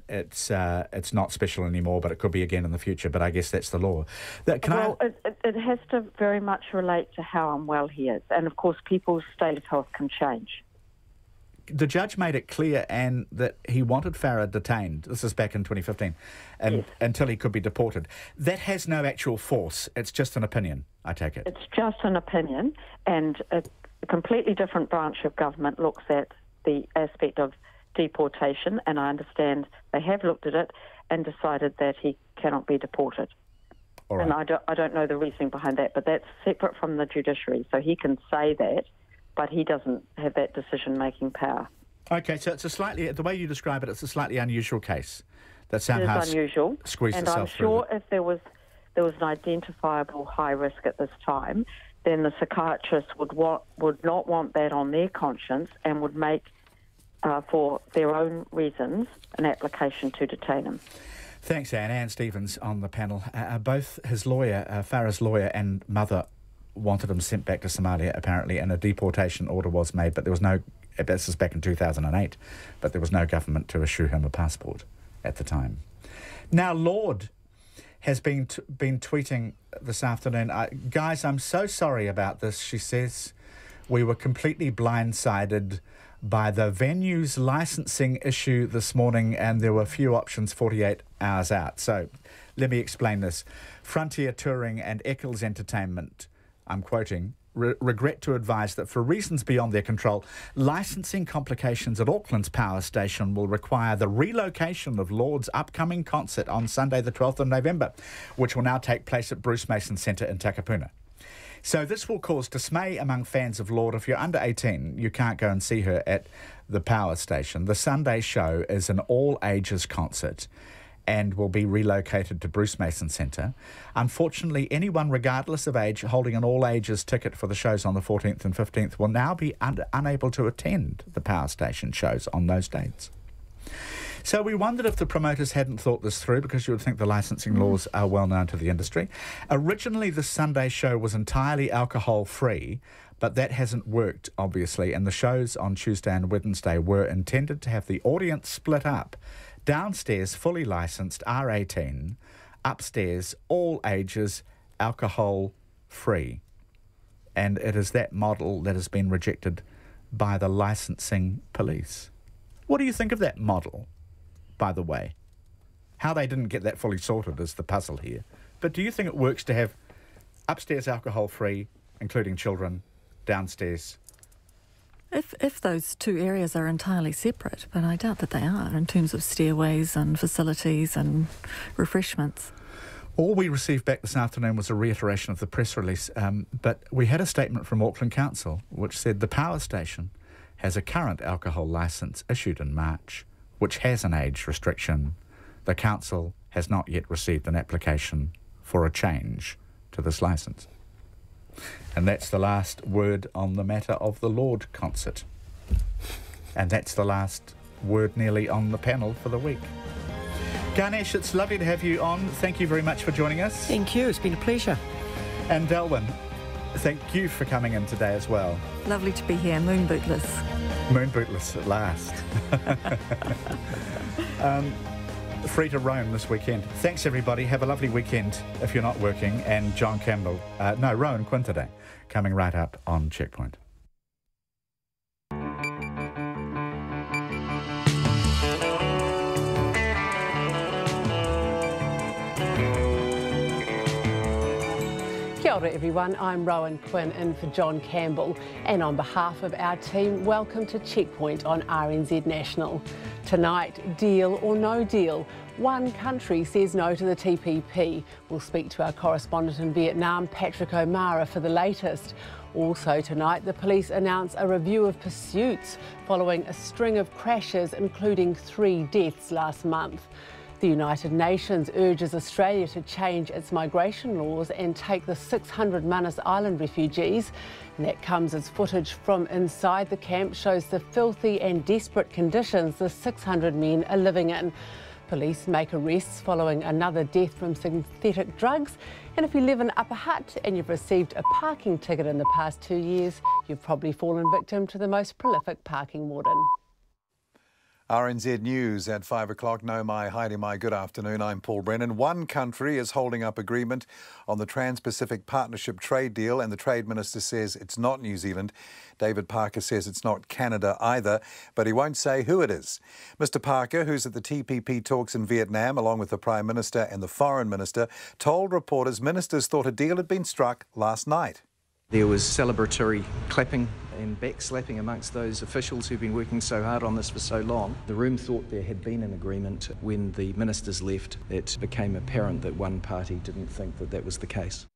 then it's not special anymore, but it could be again in the future. But I guess that's the law. It has to very much relate to how unwell he is. And, of course, people's state of health can change. The judge made it clear and that he wanted Farah detained. This is back in 2015, and yes. Until he could be deported. That has no actual force. It's just an opinion, I take it. It's just an opinion, and a completely different branch of government looks at the aspect of deportation, and I understand they have looked at it and decided that he cannot be deported. All right. And I don't know the reasoning behind that, but that's separate from the judiciary, so he can say that, but he doesn't have that decision-making power. Okay, so it's the way you describe it, it's a slightly unusual case that somehow it is unusual, squeezed and itself I'm sure through. if there was an identifiable high risk at this time, then the psychiatrist would not want that on their conscience and would make, for their own reasons, an application to detain him. Thanks, Anne. Anne Stevens on the panel. Both his lawyer, Farah's lawyer, and mother wanted him sent back to Somalia, apparently, and a deportation order was made, but there was no... This is back in 2008, but there was no government to issue him a passport at the time. Now, Lord has been tweeting this afternoon, guys, I'm so sorry about this, she says. We were completely blindsided by the venue's licensing issue this morning, and there were few options 48 hours out. So let me explain this. Frontier Touring and Eccles Entertainment, I'm quoting, regret to advise that for reasons beyond their control, licensing complications at Auckland's power station will require the relocation of Lord's upcoming concert on Sunday the 12th of November, which will now take place at Bruce Mason Centre in Takapuna. So this will cause dismay among fans of Lord. If you're under 18, you can't go and see her at the power station. The Sunday show is an all-ages concert and will be relocated to Bruce Mason Centre. Unfortunately, anyone regardless of age holding an all-ages ticket for the shows on the 14th and 15th will now be unable to attend the power station shows on those dates. So we wondered if the promoters hadn't thought this through, because you would think the licensing laws are well known to the industry. Originally, the Sunday show was entirely alcohol-free, but that hasn't worked, obviously, and the shows on Tuesday and Wednesday were intended to have the audience split up. Downstairs, fully licensed, R18. Upstairs, all ages, alcohol-free. And it is that model that has been rejected by the licensing police. What do you think of that model, by the way? How they didn't get that fully sorted is the puzzle here. But do you think it works to have upstairs alcohol-free, including children, downstairs? If those two areas are entirely separate, but I doubt that they are in terms of stairways and facilities and refreshments. All we received back this afternoon was a reiteration of the press release, but we had a statement from Auckland Council which said the power station has a current alcohol licence issued in March, which has an age restriction. The council has not yet received an application for a change to this licence. And that's the last word on the matter of the Lord concert. And that's the last word nearly on the panel for the week. Ganesh, it's lovely to have you on. Thank you very much for joining us. Thank you, it's been a pleasure. And Delwyn, thank you for coming in today as well. Lovely to be here, moon bootless. Moon bootless at last. Free to roam this weekend. Thanks, everybody. Have a lovely weekend if you're not working. And John Campbell, Rowan Quinn today, coming right up on Checkpoint. Kia ora everyone, I'm Rowan Quinn in for John Campbell, and on behalf of our team, welcome to Checkpoint on RNZ National. Tonight, deal or no deal? One country says no to the TPP. We'll speak to our correspondent in Vietnam, Patrick O'Mara, for the latest. Also tonight, the police announce a review of pursuits following a string of crashes, including 3 deaths last month. The United Nations urges Australia to change its migration laws and take the 600 Manus Island refugees. And that comes as footage from inside the camp shows the filthy and desperate conditions the 600 men are living in. Police make arrests following another death from synthetic drugs. And if you live in Upper Hutt and you've received a parking ticket in the past 2 years, you've probably fallen victim to the most prolific parking warden. RNZ News at 5 o'clock. No, my Heidi, my good afternoon. I'm Paul Brennan. One country is holding up agreement on the Trans-Pacific Partnership trade deal, and the Trade Minister says it's not New Zealand. David Parker says it's not Canada either, but he won't say who it is. Mr Parker, who's at the TPP talks in Vietnam, along with the Prime Minister and the Foreign Minister, told reporters ministers thought a deal had been struck last night. There was celebratory clapping and backslapping amongst those officials who've been working so hard on this for so long. The room thought there had been an agreement. When the ministers left, it became apparent that one party didn't think that that was the case.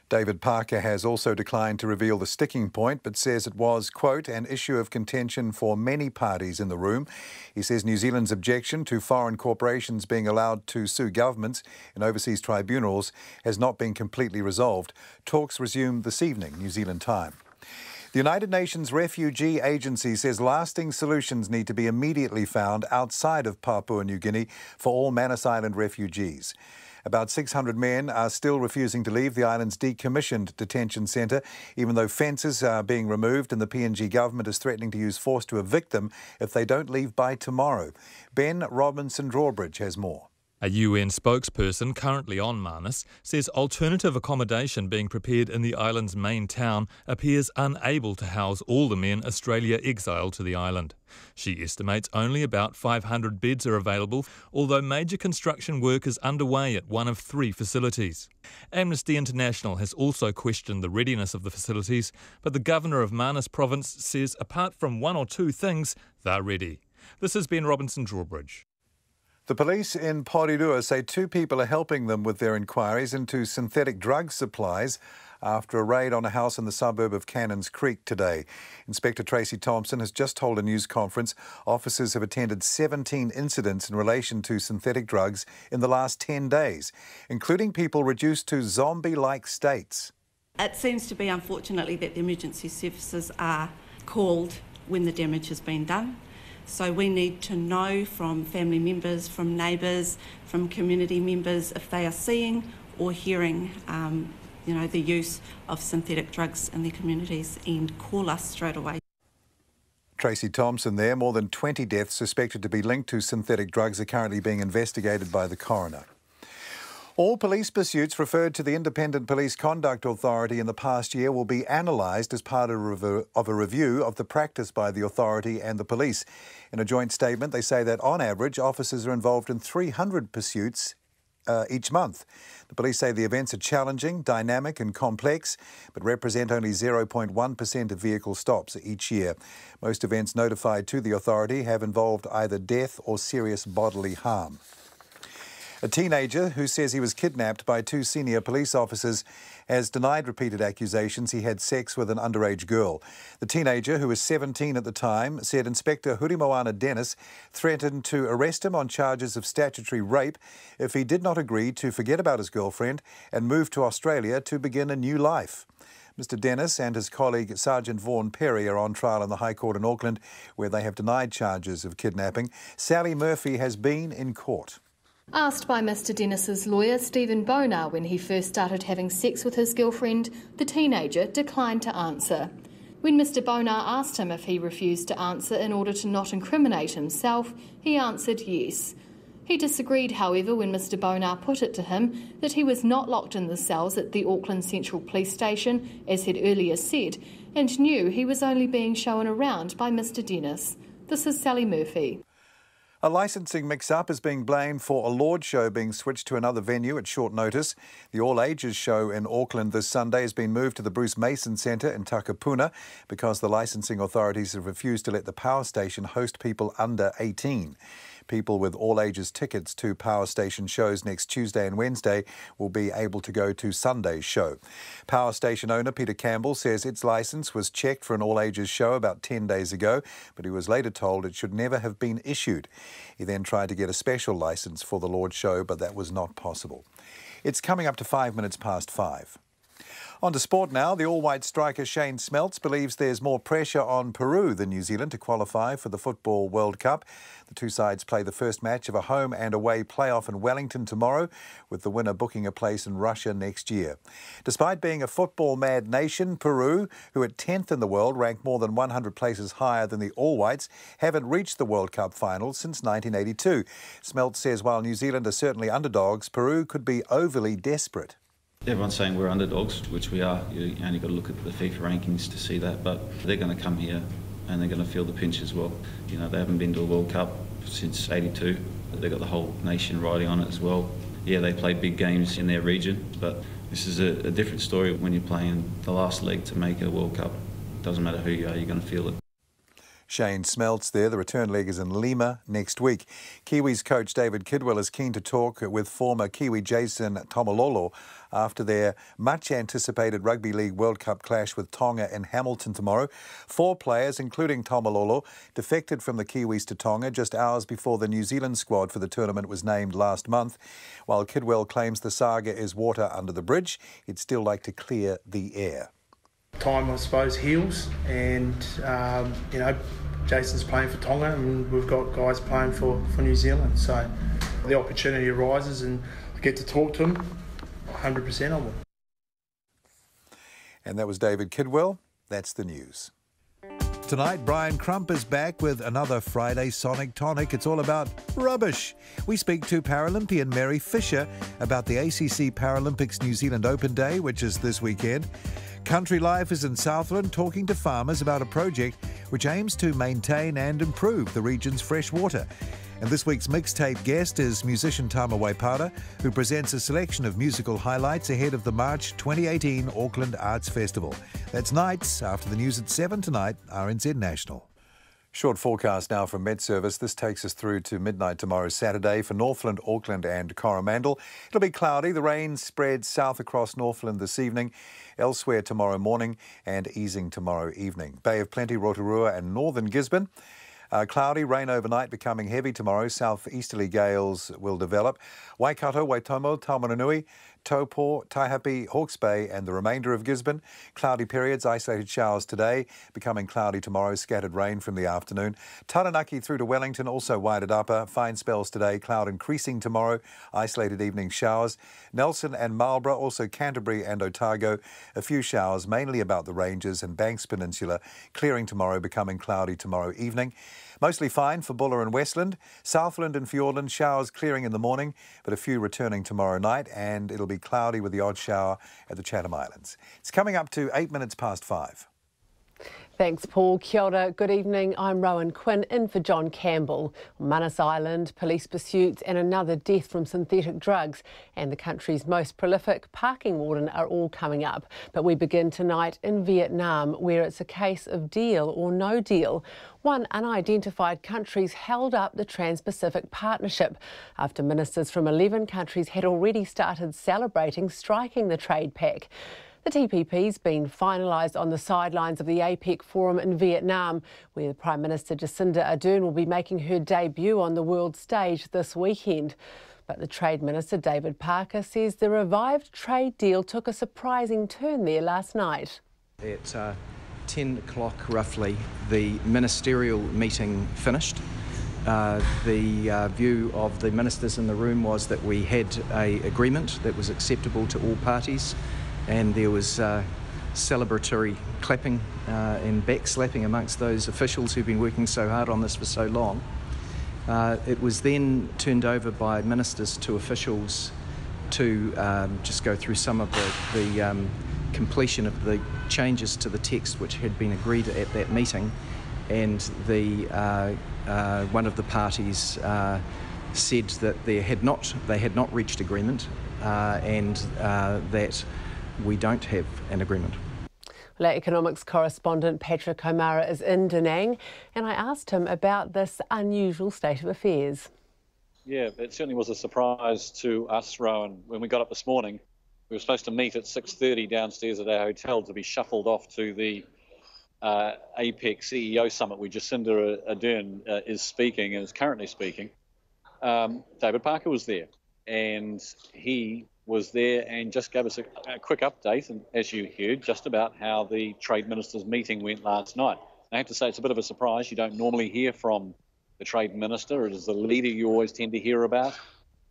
David Parker has also declined to reveal the sticking point, but says it was, quote, an issue of contention for many parties in the room. He says New Zealand's objection to foreign corporations being allowed to sue governments in overseas tribunals has not been completely resolved. Talks resume this evening, New Zealand time. The United Nations Refugee Agency says lasting solutions need to be immediately found outside of Papua New Guinea for all Manus Island refugees. About 600 men are still refusing to leave the island's decommissioned detention centre, even though fences are being removed and the PNG government is threatening to use force to evict them if they don't leave by tomorrow. Ben Robinson-Drawbridge has more. A UN spokesperson currently on Manus says alternative accommodation being prepared in the island's main town appears unable to house all the men Australia exiled to the island. She estimates only about 500 beds are available, although major construction work is underway at one of 3 facilities. Amnesty International has also questioned the readiness of the facilities, but the governor of Manus province says apart from 1 or 2 things, they're ready. This has been Robinson-Drawbridge. The police in Porirua say 2 people are helping them with their inquiries into synthetic drug supplies after a raid on a house in the suburb of Cannons Creek today. Inspector Tracy Thompson has just told a news conference officers have attended 17 incidents in relation to synthetic drugs in the last 10 days, including people reduced to zombie-like states. It seems to be, unfortunately, that the emergency services are called when the damage has been done. So we need to know from family members, from neighbours, from community members if they are seeing or hearing the use of synthetic drugs in their communities, and call us straight away. Tracy Thompson there. More than 20 deaths suspected to be linked to synthetic drugs are currently being investigated by the coroner. All police pursuits referred to the Independent Police Conduct Authority in the past year will be analysed as part of a review of the practice by the authority and the police. In a joint statement, they say that on average, officers are involved in 300 pursuits each month. The police say the events are challenging, dynamic and complex, but represent only 0.1% of vehicle stops each year. Most events notified to the authority have involved either death or serious bodily harm. A teenager who says he was kidnapped by 2 senior police officers has denied repeated accusations he had sex with an underage girl. The teenager, who was 17 at the time, said Inspector Hurimoana Dennis threatened to arrest him on charges of statutory rape if he did not agree to forget about his girlfriend and move to Australia to begin a new life. Mr Dennis and his colleague Sergeant Vaughan Perry are on trial in the High Court in Auckland, where they have denied charges of kidnapping. Sally Murphy has been in court. Asked by Mr Dennis's lawyer, Stephen Bonar, when he first started having sex with his girlfriend, the teenager declined to answer. When Mr Bonar asked him if he refused to answer in order to not incriminate himself, he answered yes. He disagreed, however, when Mr Bonar put it to him that he was not locked in the cells at the Auckland Central Police Station, as he'd earlier said, and knew he was only being shown around by Mr Dennis. This is Sally Murphy. A licensing mix-up is being blamed for a Lord show being switched to another venue at short notice. The all-ages show in Auckland this Sunday has been moved to the Bruce Mason Centre in Takapuna because the licensing authorities have refused to let the power station host people under 18. People with all-ages tickets to power station shows next Tuesday and Wednesday will be able to go to Sunday's show. Power station owner Peter Campbell says its licence was checked for an all-ages show about 10 days ago, but he was later told it should never have been issued. He then tried to get a special licence for the Lord show, but that was not possible. It's coming up to 5 minutes past 5. On to sport now. The all-white striker Shane Smeltz believes there's more pressure on Peru than New Zealand to qualify for the Football World Cup. The two sides play the first match of a home and away playoff in Wellington tomorrow, with the winner booking a place in Russia next year. Despite being a football-mad nation, Peru, who at 10th in the world, rank more than 100 places higher than the all-whites, haven't reached the World Cup final since 1982. Smeltz says while New Zealand are certainly underdogs, Peru could be overly desperate. Everyone's saying we're underdogs, which we are. You only got to look at the FIFA rankings to see that, but they're going to come here and they're going to feel the pinch as well. You know, they haven't been to a World Cup since '82. They've got the whole nation riding on it as well. Yeah, they play big games in their region, but this is a different story when you're playing the last leg to make a World Cup. Doesn't matter who you are, you're going to feel it. Shane Smeltz there. The return leg is in Lima next week. Kiwis coach David Kidwell is keen to talk with former Kiwi Jason Taumalolo after their much-anticipated Rugby League World Cup clash with Tonga in Hamilton tomorrow. 4 players, including Taumalolo, defected from the Kiwis to Tonga just hours before the New Zealand squad for the tournament was named last month. While Kidwell claims the saga is water under the bridge, he'd still like to clear the air. Time, I suppose, heals, and Jason's playing for Tonga and we've got guys playing for New Zealand, so the opportunity arises and I get to talk to them, 100% I will. And that was David Kidwell. That's the news. Tonight, Brian Crump is back with another Friday Sonic Tonic. It's all about rubbish. We speak to Paralympian Mary Fisher about the ACC Paralympics New Zealand Open Day, which is this weekend. Country Life is in Southland talking to farmers about a project which aims to maintain and improve the region's fresh water. And this week's mixtape guest is musician Tama Waipara, who presents a selection of musical highlights ahead of the March 2018 Auckland Arts Festival. That's nights after the news at 7 tonight, RNZ National. Short forecast now from Met Service. This takes us through to midnight tomorrow, Saturday, for Northland, Auckland and Coromandel. It'll be cloudy. The rain spreads south across Northland this evening, elsewhere tomorrow morning and easing tomorrow evening. Bay of Plenty, Rotorua and northern Gisborne. Cloudy, rain overnight, becoming heavy tomorrow. Southeasterly gales will develop. Waikato, Waitomo, Taumarunui, Taupo, Taihape, Hawke's Bay and the remainder of Gisborne. Cloudy periods, isolated showers today, becoming cloudy tomorrow, scattered rain from the afternoon. Taranaki through to Wellington, also wide at upper. Fine spells today, cloud increasing tomorrow, isolated evening showers. Nelson and Marlborough, also Canterbury and Otago, a few showers, mainly about the ranges and Banks Peninsula, clearing tomorrow, becoming cloudy tomorrow evening. Mostly fine for Buller and Westland. Southland and Fiordland, showers clearing in the morning, but a few returning tomorrow night, and it'll be cloudy with the odd shower at the Chatham Islands. It's coming up to 8 minutes past 5. Thanks, Paul. Kia ora. Good evening. I'm Rowan Quinn, in for John Campbell. On Manus Island, police pursuits and another death from synthetic drugs and the country's most prolific parking warden are all coming up. But we begin tonight in Vietnam, where it's a case of deal or no deal. One unidentified country's held up the Trans-Pacific Partnership after ministers from 11 countries had already started celebrating striking the trade pact. The TPP's been finalised on the sidelines of the APEC forum in Vietnam, where Prime Minister Jacinda Ardern will be making her debut on the world stage this weekend. But the Trade Minister, David Parker, says the revived trade deal took a surprising turn there last night. At 10 o'clock roughly, the ministerial meeting finished. The view of the ministers in the room was that we had an agreement that was acceptable to all parties, and there was celebratory clapping and backslapping amongst those officials who've been working so hard on this for so long. It was then turned over by ministers to officials to just go through some of the completion of the changes to the text which had been agreed at that meeting, and one of the parties said that they had not reached agreement and that we don't have an agreement. Well, our economics correspondent Patrick O'Mara is in Da Nang, and I asked him about this unusual state of affairs. Yeah, it certainly was a surprise to us, Rowan. When we got up this morning, we were supposed to meet at 6:30 downstairs at our hotel to be shuffled off to the APEC CEO Summit, where Jacinda Ardern is speaking and is currently speaking. David Parker was there, and he was there and just gave us a quick update, and as you heard, just about how the Trade Ministers' meeting went last night. I have to say it's a bit of a surprise. You don't normally hear from the Trade Minister. It is the leader you always tend to hear about.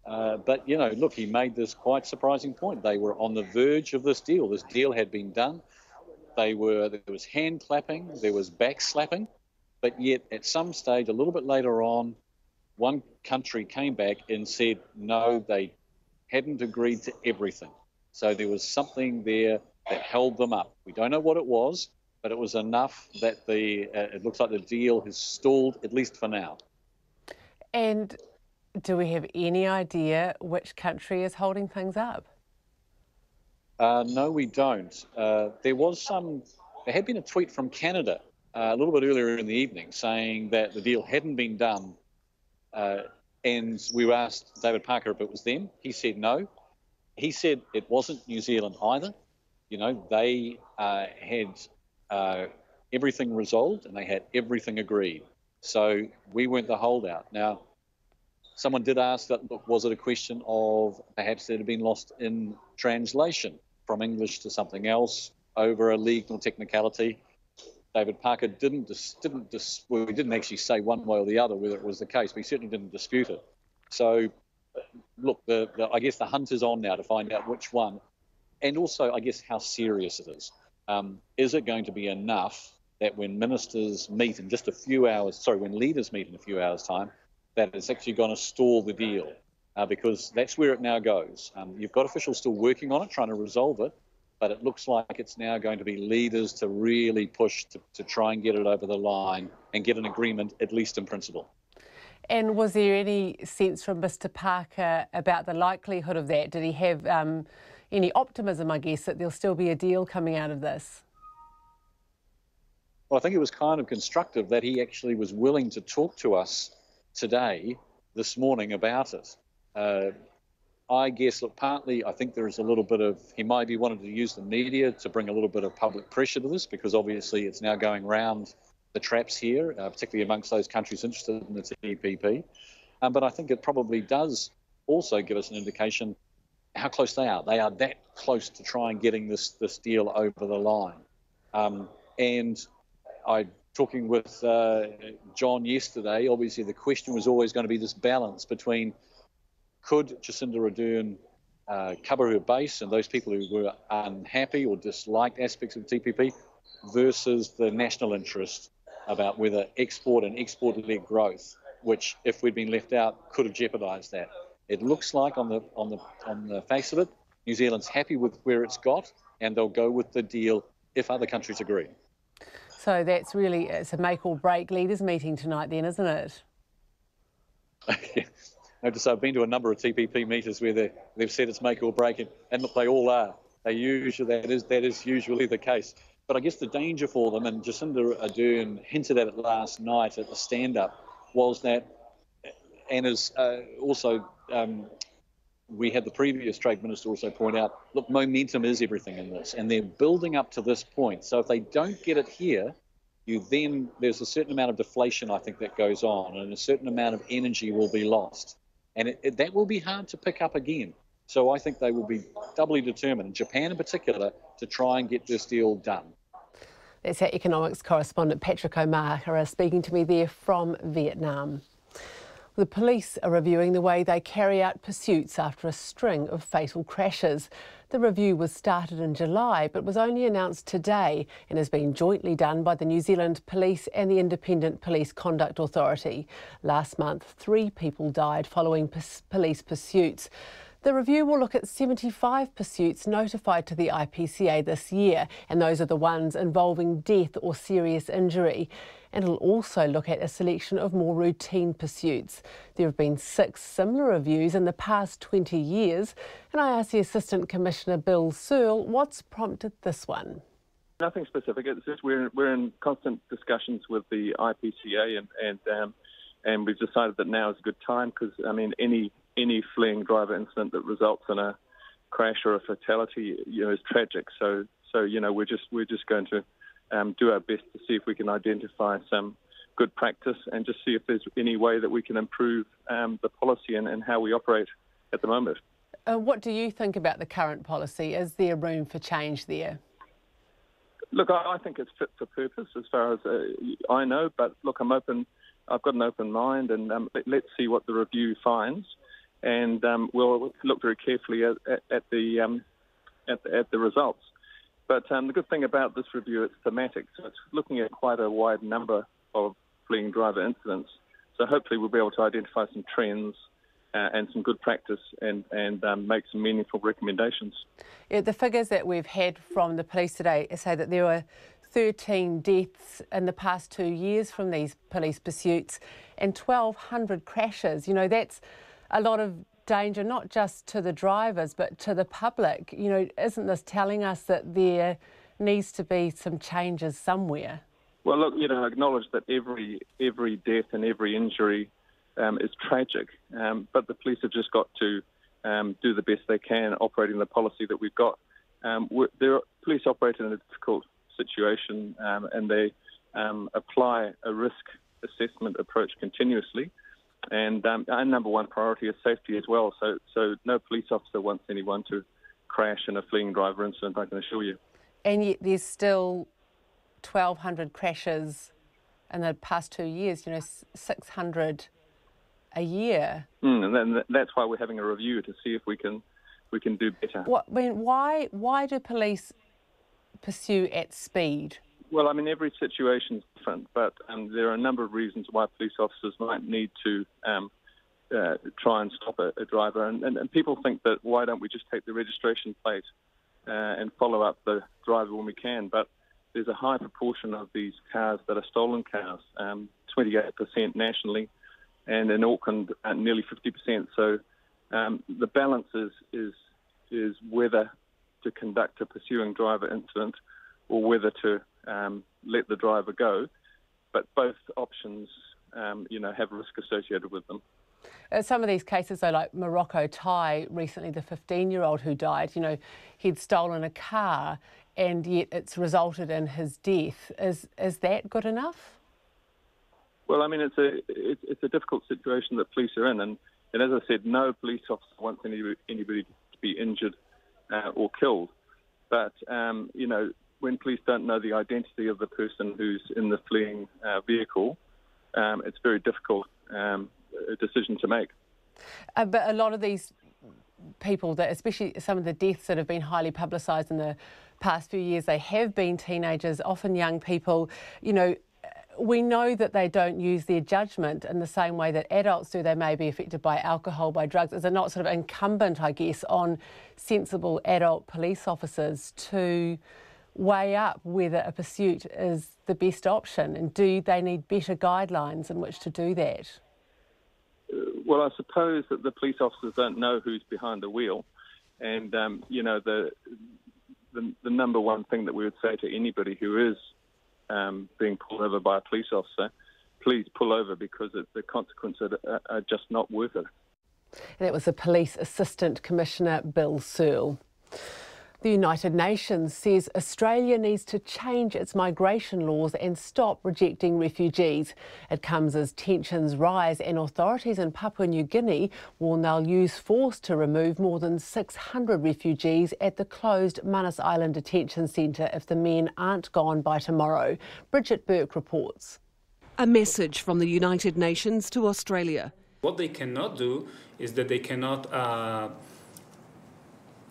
But, you know, look, he made this quite surprising point. They were on the verge of this deal. This deal had been done. There was hand clapping, there was back slapping, but yet at some stage, a little bit later on, one country came back and said, no, they hadn't agreed to everything. So there was something there that held them up. We don't know what it was, but it was enough that it looks like the deal has stalled, at least for now. And do we have any idea which country is holding things up? No, we don't. There had been a tweet from Canada a little bit earlier in the evening saying that the deal hadn't been done. And we asked David Parker if it was them. He said no. He said it wasn't New Zealand either. You know, they had everything resolved and they had everything agreed. So we weren't the holdout. Now, someone did ask that, look, was it a question of perhaps it had been lost in translation from English to something else over a legal technicality? David Parker we didn't actually say one way or the other whether it was the case, but he certainly didn't dispute it. So, look, I guess the hunt is on now to find out which one, and also, I guess, how serious it is. Is it going to be enough that when ministers meet in just a few hours, when leaders meet in a few hours' time, that it's actually going to stall the deal? Because that's where it now goes. You've got officials still working on it, trying to resolve it, but it looks like it's now going to be leaders to really push to try and get it over the line and get an agreement, at least in principle. And was there any sense from Mr Parker about the likelihood of that? Did he have any optimism, I guess, that there'll still be a deal coming out of this? Well, I think it was kind of constructive that he actually was willing to talk to us this morning about it. I guess, look, partly I think there is a little bit of, he maybe wanted to use the media to bring a little bit of public pressure to this, because obviously it's now going round the traps here, particularly amongst those countries interested in the TPP. But I think it probably does also give us an indication how close they are. They are that close to try and getting this deal over the line. And talking with John yesterday, obviously the question was always going to be this balance between, could Jacinda Ardern cover her base and those people who were unhappy or disliked aspects of TPP versus the national interest about whether export and export-led growth, which, if we'd been left out, could have jeopardised that. It looks like on the face of it, New Zealand's happy with where it's got, and they'll go with the deal if other countries agree. So it's a make or break leaders meeting tonight then, isn't it? I've been to a number of TPP meetings where they've said it's make or break, and look, they all are. That is usually the case. But I guess the danger for them, and Jacinda Ardern hinted at it last night at the stand-up, was that, and as we had the previous Trade Minister also point out, look, momentum is everything in this, and they're building up to this point. So if they don't get it here, there's a certain amount of deflation, I think, that goes on, and a certain amount of energy will be lost. And that will be hard to pick up again. So I think they will be doubly determined, Japan in particular, to try and get this deal done. That's our economics correspondent Patrick O'Meara speaking to me there from Vietnam. The police are reviewing the way they carry out pursuits after a string of fatal crashes. The review was started in July but was only announced today and has been jointly done by the New Zealand Police and the Independent Police Conduct Authority. Last month, 3 people died following police pursuits. The review will look at 75 pursuits notified to the IPCA this year, and those are the ones involving death or serious injury. And it'll also look at a selection of more routine pursuits. There have been 6 similar reviews in the past 20 years, and I asked the Assistant Commissioner Bill Searle what's prompted this one. Nothing specific. It's just we're in constant discussions with the IPCA, and we've decided that now is a good time because, I mean, any fleeing driver incident that results in a crash or a fatality, is tragic. So we're just going to do our best to see if we can identify some good practice and just see if there's any way that we can improve the policy and how we operate at the moment. What do you think about the current policy? Is there room for change there? Look, I think it's fit for purpose as far as I know, but look, I'm open. I've got an open mind, and let's see what the review finds, and we'll look very carefully at the results. But the good thing about this review, it's thematic, so it's looking at quite a wide number of fleeing driver incidents. So hopefully we'll be able to identify some trends and some good practice and make some meaningful recommendations. Yeah, the figures that we've had from the police today say that there were 13 deaths in the past 2 years from these police pursuits and 1,200 crashes. You know, that's a lot of danger, not just to the drivers, but to the public. You know, isn't this telling us that there needs to be some changes somewhere? Well, look, you know, I acknowledge that every death and every injury is tragic, but the police have just got to do the best they can operating the policy that we've got. Police operate in a difficult situation and they apply a risk assessment approach continuously. And our number one priority is safety as well. So no police officer wants anyone to crash in a fleeing driver incident, I can assure you. And yet there's still 1,200 crashes in the past 2 years, you know, 600 a year. And then that's why we're having a review to see if we can do better. Why do police pursue at speed? Well, I mean, every situation is different, but there are a number of reasons why police officers might need to try and stop a driver. And people think that why don't we just take the registration plate and follow up the driver when we can? But there's a high proportion of these cars that are stolen cars, 28% nationally, and in Auckland, nearly 50%. So the balance is whether to conduct a pursuing driver incident or whether to let the driver go. But both options, have risk associated with them. Some of these cases, though, like Morocco Thai, recently the 15-year-old who died, you know, he'd stolen a car and yet it's resulted in his death. Is that good enough? Well, I mean, it's a difficult situation that police are in, and as I said, no police officer wants anybody to be injured or killed. But when police don't know the identity of the person who's in the fleeing vehicle, it's very difficult a decision to make. But a lot of these people, that especially some of the deaths that have been highly publicised in the past few years, they have been teenagers, often young people. You know, we know that they don't use their judgment in the same way that adults do. They may be affected by alcohol, by drugs. Is it not sort of incumbent, I guess, on sensible adult police officers to weigh up whether a pursuit is the best option? And do they need better guidelines in which to do that? Well, I suppose that the police officers don't know who's behind the wheel. And, the number one thing that we would say to anybody who is being pulled over by a police officer, please pull over, because the consequences are just not worth it. And that was the Police Assistant Commissioner, Bill Searle. The United Nations says Australia needs to change its migration laws and stop rejecting refugees. It comes as tensions rise and authorities in Papua New Guinea warn they'll use force to remove more than 600 refugees at the closed Manus Island detention centre if the men aren't gone by tomorrow. Bridget Burke reports. A message from the United Nations to Australia. What they cannot do is that they cannot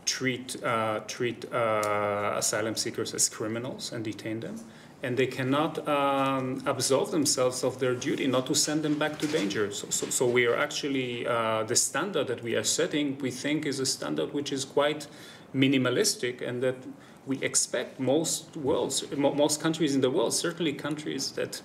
treat asylum seekers as criminals and detain them, and they cannot absolve themselves of their duty not to send them back to danger. So we are actually, the standard that we are setting, we think, is a standard which is quite minimalistic, and that we expect most countries in the world, certainly countries that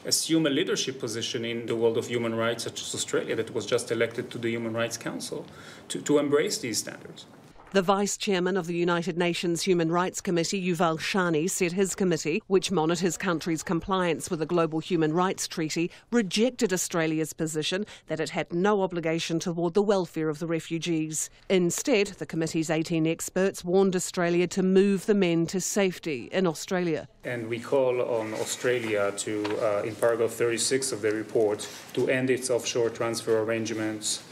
assume a leadership position in the world of human rights, such as Australia, that was just elected to the Human Rights Council, to embrace these standards. The Vice-Chairman of the United Nations Human Rights Committee, Yuval Shani, said his committee, which monitors countries' compliance with the Global Human Rights Treaty, rejected Australia's position that it had no obligation toward the welfare of the refugees. Instead, the committee's 18 experts warned Australia to move the men to safety in Australia. And we call on Australia to, in paragraph 36 of the report, to end its offshore transfer arrangements,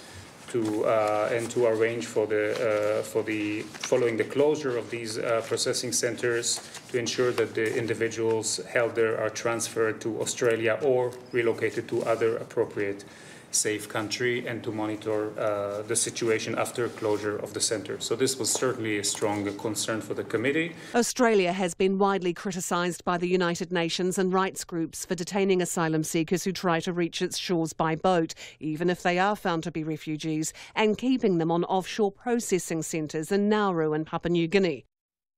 to arrange for the following the closure of these processing centres to ensure that the individuals held there are transferred to Australia or relocated to other appropriate safe country, and to monitor the situation after closure of the centre. So this was certainly a strong concern for the committee. Australia has been widely criticised by the United Nations and rights groups for detaining asylum seekers who try to reach its shores by boat, even if they are found to be refugees, and keeping them on offshore processing centres in Nauru and Papua New Guinea.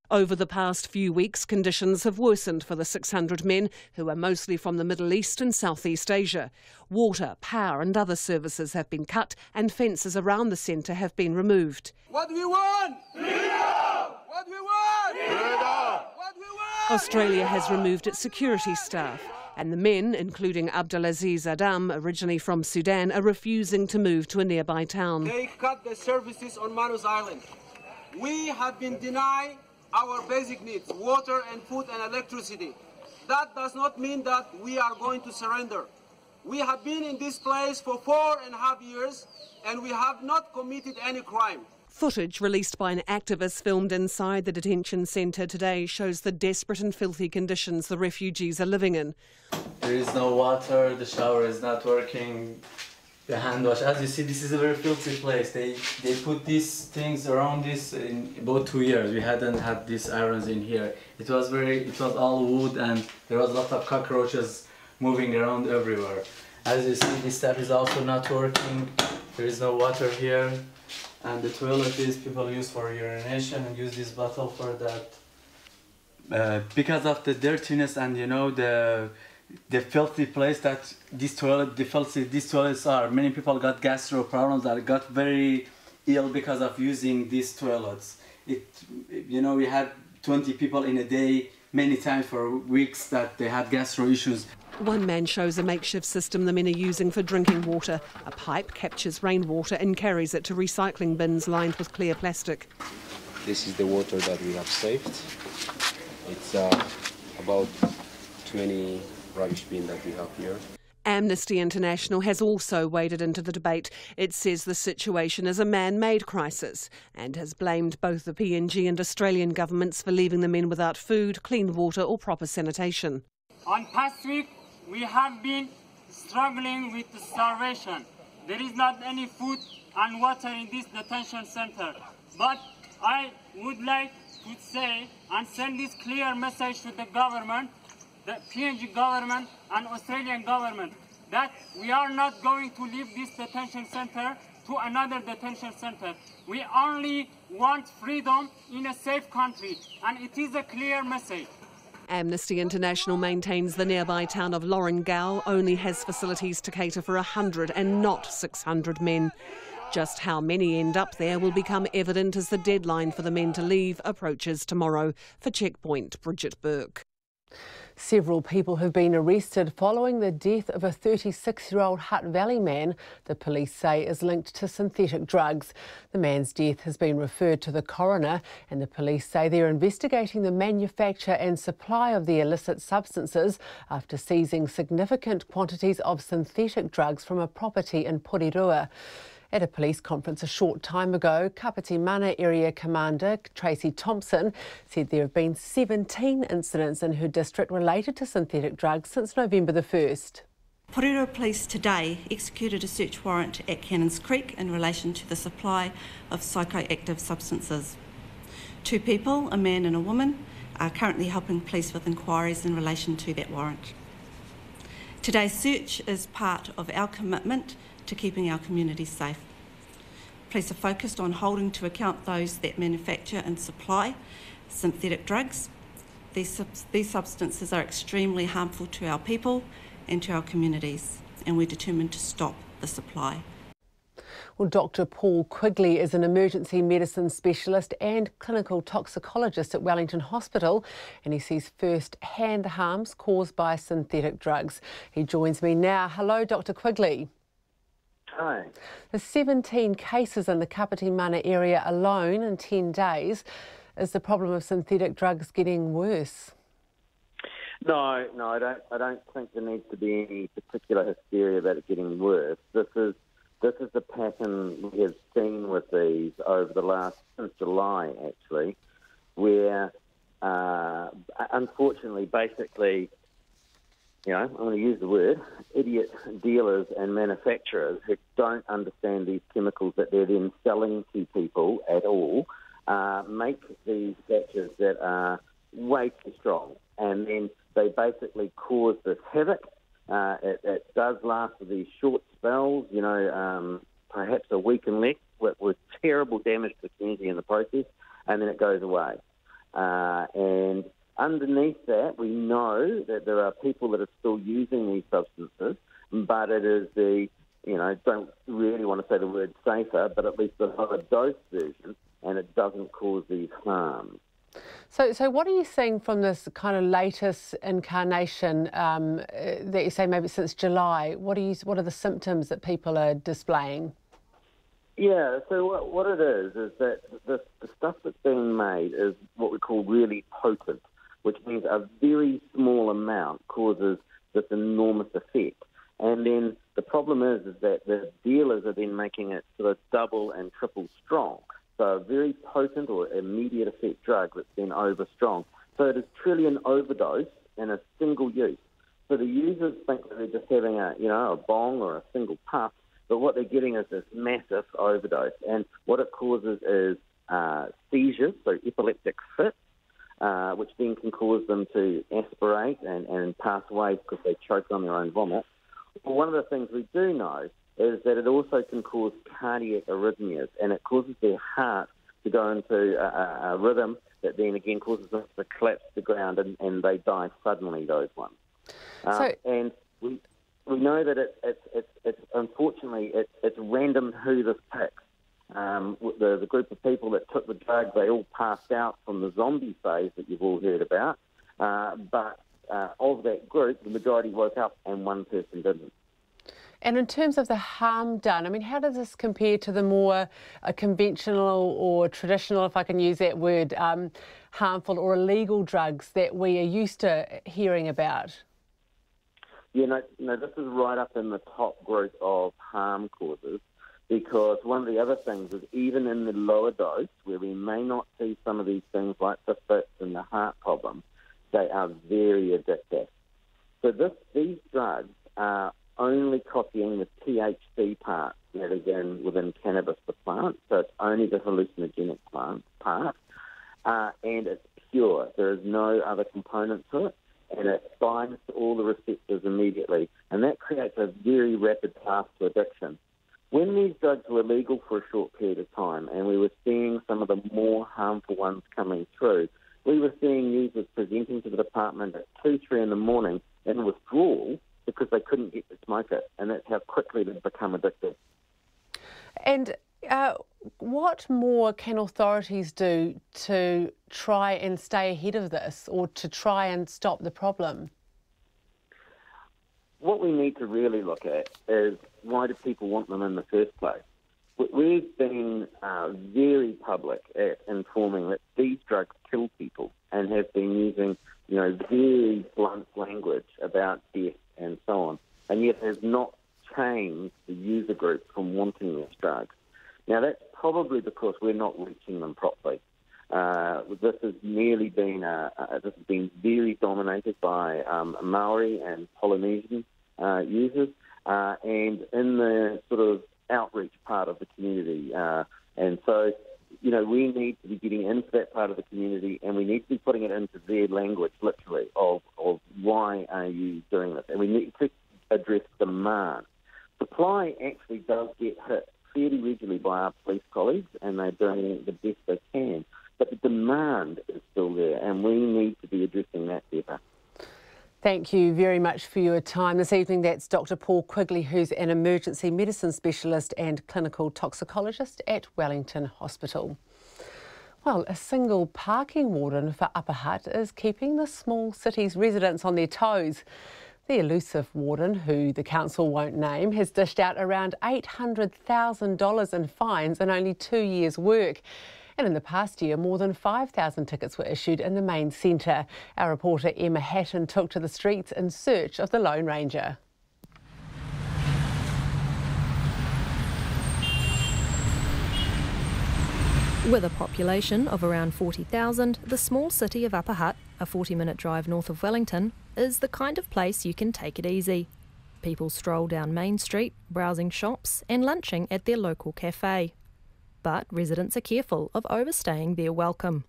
Over the past few weeks, conditions have worsened for the 600 men, who are mostly from the Middle East and Southeast Asia. Water, power and other services have been cut, and fences around the centre have been removed. What do we want? Freedom! What do we want? Freedom! What do we want? Australia has removed its security staff, and the men, including Abdulaziz Adam, originally from Sudan, are refusing to move to a nearby town. They cut the services on Manus Island. We have been denied our basic needs, water and food and electricity. That does not mean that we are going to surrender. We have been in this place for 4.5 years and we have not committed any crime. Footage released by an activist filmed inside the detention centre today shows the desperate and filthy conditions the refugees are living in. There is no water, the shower is not working, the hand wash. As you see, this is a very filthy place. They put these things around this in about 2 years. We hadn't had these irons in here. It was all wood, and there was a lot of cockroaches moving around everywhere. As you see, this tap is also not working. There is no water here. And the toilet is people use for urination and use this bottle for that. Because of the dirtiness and the filthy place that these toilets are. Many people got gastro problems that got very ill because of using these toilets. We had 20 people in a day, many times for weeks, that they had gastro issues. One man shows a makeshift system the men are using for drinking water. A pipe captures rainwater and carries it to recycling bins lined with clear plastic. This is the water that we have saved. It's about 20 rubbish bin that we have here. Amnesty International has also waded into the debate. It says the situation is a man-made crisis and has blamed both the PNG and Australian governments for leaving the men without food, clean water or proper sanitation. On past week, we have been struggling with starvation. There is not any food and water in this detention center. But I would like to say and send this clear message to the government, the PNG government and Australian government, that we are not going to leave this detention center to another detention center. We only want freedom in a safe country, and it is a clear message. Amnesty International maintains the nearby town of Lorengau only has facilities to cater for 100 and not 600 men. Just how many end up there will become evident as the deadline for the men to leave approaches tomorrow. For Checkpoint, Bridget Burke. Several people have been arrested following the death of a 36-year-old Hutt Valley man the police say is linked to synthetic drugs. The man's death has been referred to the coroner, and the police say they're investigating the manufacture and supply of the illicit substances after seizing significant quantities of synthetic drugs from a property in Porirua. At a police conference a short time ago, Kapiti Mana Area Commander Tracy Thompson said there have been 17 incidents in her district related to synthetic drugs since November the 1st. Porirua Police today executed a search warrant at Cannons Creek in relation to the supply of psychoactive substances. 2 people, a man and a woman, are currently helping police with inquiries in relation to that warrant. Today's search is part of our commitment to keeping our communities safe. Police are focused on holding to account those that manufacture and supply synthetic drugs. These substances are extremely harmful to our people and to our communities, and we're determined to stop the supply. Well, Dr. Paul Quigley is an emergency medicine specialist and clinical toxicologist at Wellington Hospital, and he sees first-hand harms caused by synthetic drugs. He joins me now. Hello, Dr. Quigley. Hi. There's 17 cases in the Kapiti Mana area alone in 10 days. Is the problem of synthetic drugs getting worse? No, I don't think there needs to be any particular hysteria about it getting worse. This is this is the pattern we have seen with these over the last, since July actually, where unfortunately, basically, I'm going to use the word, idiot dealers and manufacturers who don't understand these chemicals that they're then selling to people at all, make these batches that are way too strong. And then they basically cause this havoc. It does last for these short spells, perhaps a week and less, with terrible damage to the community in the process, and then it goes away. And underneath that, we know that there are people that are still using these substances, but it is the, don't really want to say the word safer, but at least the lower dose version, and it doesn't cause these harms. So what are you seeing from this kind of latest incarnation that you say maybe since July? What are the symptoms that people are displaying? Yeah, so what it is that the stuff that's being made is what we call really potent, which means a very small amount causes this enormous effect. And then the problem is that the dealers are then making it sort of double and triple strong. So a very potent or immediate effect drug that's then over-strong. So it is truly an overdose in a single use. So the users think that they're just having a bong or a single puff, but what they're getting is this massive overdose. And what it causes is seizures, so epileptic fits, which then can cause them to aspirate and pass away because they choke on their own vomit. Well, one of the things we do know is that it also can cause cardiac arrhythmias, and it causes their heart to go into a rhythm that then again causes them to collapse to the ground, and they die suddenly, those ones. And we know that it's unfortunately it's random who this picks. The group of people that took the drug, they all passed out from the zombie phase that you've all heard about, but of that group, the majority woke up and one person didn't. And in terms of the harm done, I mean, how does this compare to the more conventional or traditional, if I can use that word, harmful or illegal drugs that we are used to hearing about? Yeah, no, this is right up in the top group of harm causes, because one of the other things is even in the lower dose, where we may not see some of these things like the fits and the heart problems, they are very addictive. So these drugs are only copying the THC part that is within cannabis, the plant, so it's only the hallucinogenic plant part, and it's pure. There is no other component to it, and it binds to all the receptors immediately, and that creates a very rapid path to addiction. When these drugs were illegal for a short period of time, and we were seeing some of the more harmful ones coming through, we were seeing users presenting to the department at 2, 3 in the morning in withdrawal because they couldn't get to smoke it, and that's how quickly they've become addicted. And what more can authorities do to try and stay ahead of this, or to try and stop the problem? What we need to really look at is, why do people want them in the first place? We've been very public at informing that these drugs kill people, and have been using, very blunt language about death and so on, and yet has not changed the user group from wanting these drugs. Now, that's probably because we're not reaching them properly. This has merely been this has been very dominated by Maori and Polynesian users, and in the sort of outreach part of the community. And so, we need to be getting into that part of the community, and we need to be putting it into their language, literally, of why are you doing this? And we need to address demand. Supply actually does get hit fairly regularly by our police colleagues, and they're doing the best they can. But the demand is still there, and we need to be addressing that better. Thank you very much for your time this evening. That's Dr. Paul Quigley, who's an emergency medicine specialist and clinical toxicologist at Wellington Hospital. Well, a single parking warden for Upper Hutt is keeping the small city's residents on their toes. The elusive warden, who the council won't name, has dished out around $800,000 in fines in only 2 years' work. And in the past year, more than 5,000 tickets were issued in the main centre. Our reporter Emma Hatton took to the streets in search of the Lone Ranger. With a population of around 40,000, the small city of Upper Hutt, a 40-minute drive north of Wellington, is the kind of place you can take it easy. People stroll down Main Street, browsing shops and lunching at their local cafe. But residents are careful of overstaying their welcome.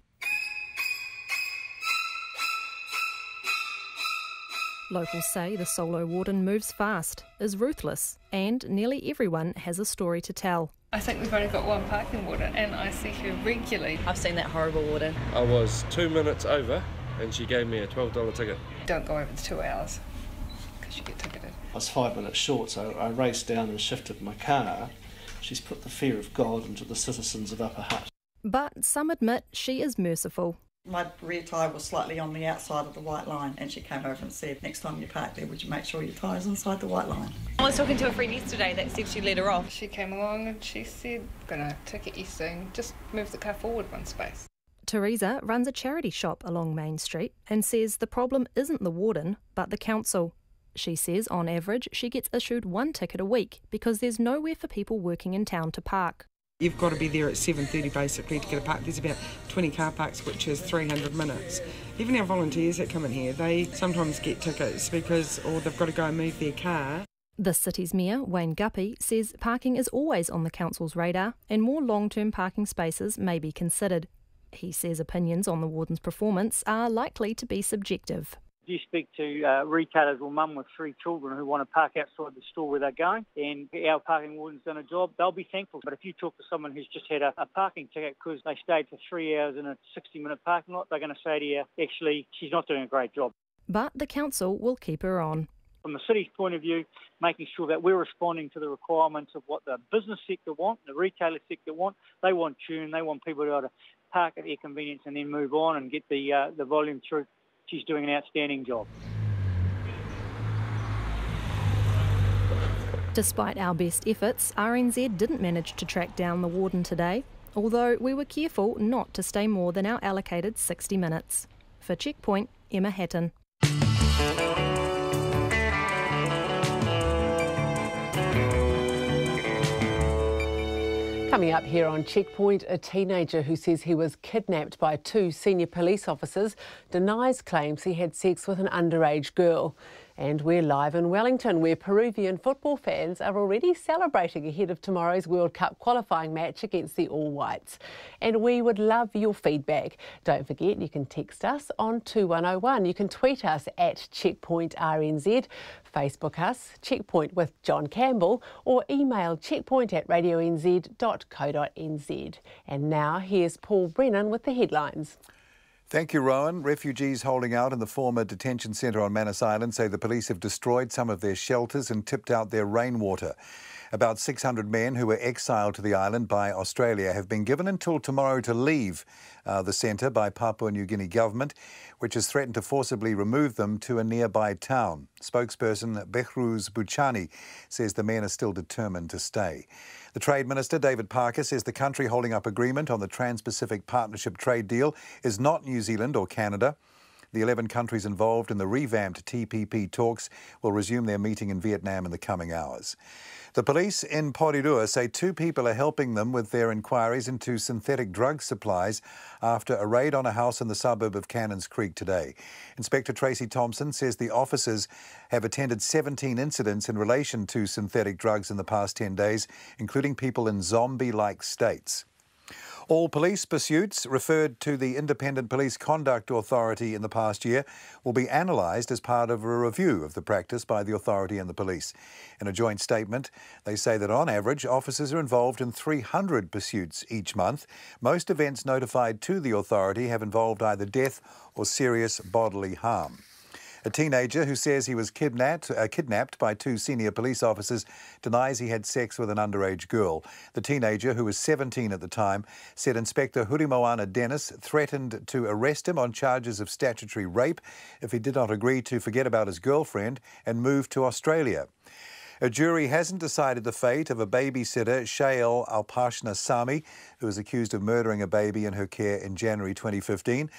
Locals say the solo warden moves fast, is ruthless, and nearly everyone has a story to tell. I think we've only got one parking warden and I see her regularly. I've seen that horrible warden. I was 2 minutes over and she gave me a $12 ticket. Don't go over the 2 hours because you get ticketed. I was 5 minutes short, so I raced down and shifted my car. She's put the fear of God into the citizens of Upper Hutt. But some admit she is merciful. My rear tyre was slightly on the outside of the white line and she came over and said, next time you park there, would you make sure your tyre's inside the white line? I was talking to a friend yesterday that said she let her off. She came along and she said, gonna ticket you soon, just move the car forward one space. Teresa runs a charity shop along Main Street and says the problem isn't the warden, but the council. She says on average she gets issued 1 ticket a week because there's nowhere for people working in town to park. You've got to be there at 7:30 basically to get a park. There's about 20 car parks, which is 300 minutes. Even our volunteers that come in here, they sometimes get tickets or they've got to go and move their car. The city's mayor, Wayne Guppy, says parking is always on the council's radar and more long-term parking spaces may be considered. He says opinions on the warden's performance are likely to be subjective. If you speak to retailers or mum with 3 children who want to park outside the store where they're going and our parking warden's done a job, they'll be thankful. But if you talk to someone who's just had a parking ticket because they stayed for 3 hours in a 60-minute parking lot, they're going to say to you, actually, she's not doing a great job. But the council will keep her on. From the city's point of view, making sure that we're responding to the requirements of what the business sector want, the retailer sector want. They want tune, they want people to be able to park at their convenience and then move on and get the volume through. She's doing an outstanding job. Despite our best efforts, RNZ didn't manage to track down the warden today, although we were careful not to stay more than our allocated 60 minutes. For Checkpoint, Emma Hatton. Coming up here on Checkpoint, a teenager who says he was kidnapped by 2 senior police officers denies claims he had sex with an underage girl. And we're live in Wellington, where Peruvian football fans are already celebrating ahead of tomorrow's World Cup qualifying match against the All Whites. And we would love your feedback. Don't forget, you can text us on 2101. You can tweet us at CheckpointRNZ, Facebook us, Checkpoint with John Campbell, or email checkpoint@radionz.co.nz. And now here's Paul Brennan with the headlines. Thank you, Rowan. Refugees holding out in the former detention centre on Manus Island say the police have destroyed some of their shelters and tipped out their rainwater. About 600 men who were exiled to the island by Australia have been given until tomorrow to leave the centre by Papua New Guinea government, which has threatened to forcibly remove them to a nearby town. Spokesperson Behruz Buchani says the men are still determined to stay. The Trade Minister, David Parker, says the country holding up agreement on the Trans-Pacific Partnership trade deal is not New Zealand or Canada. The 11 countries involved in the revamped TPP talks will resume their meeting in Vietnam in the coming hours. The police in Porirua say 2 people are helping them with their inquiries into synthetic drug supplies after a raid on a house in the suburb of Cannons Creek today. Inspector Tracy Thompson says the officers have attended 17 incidents in relation to synthetic drugs in the past 10 days, including people in zombie-like states. All police pursuits referred to the Independent Police Conduct Authority in the past year will be analysed as part of a review of the practice by the authority and the police. In a joint statement, they say that on average, officers are involved in 300 pursuits each month. Most events notified to the authority have involved either death or serious bodily harm. A teenager who says he was kidnapped by 2 senior police officers denies he had sex with an underage girl. The teenager, who was 17 at the time, said Inspector Hurimoana Dennis threatened to arrest him on charges of statutory rape if he did not agree to forget about his girlfriend and move to Australia. A jury hasn't decided the fate of a babysitter, Shael Alpashna Sami, who was accused of murdering a baby in her care in January 2015.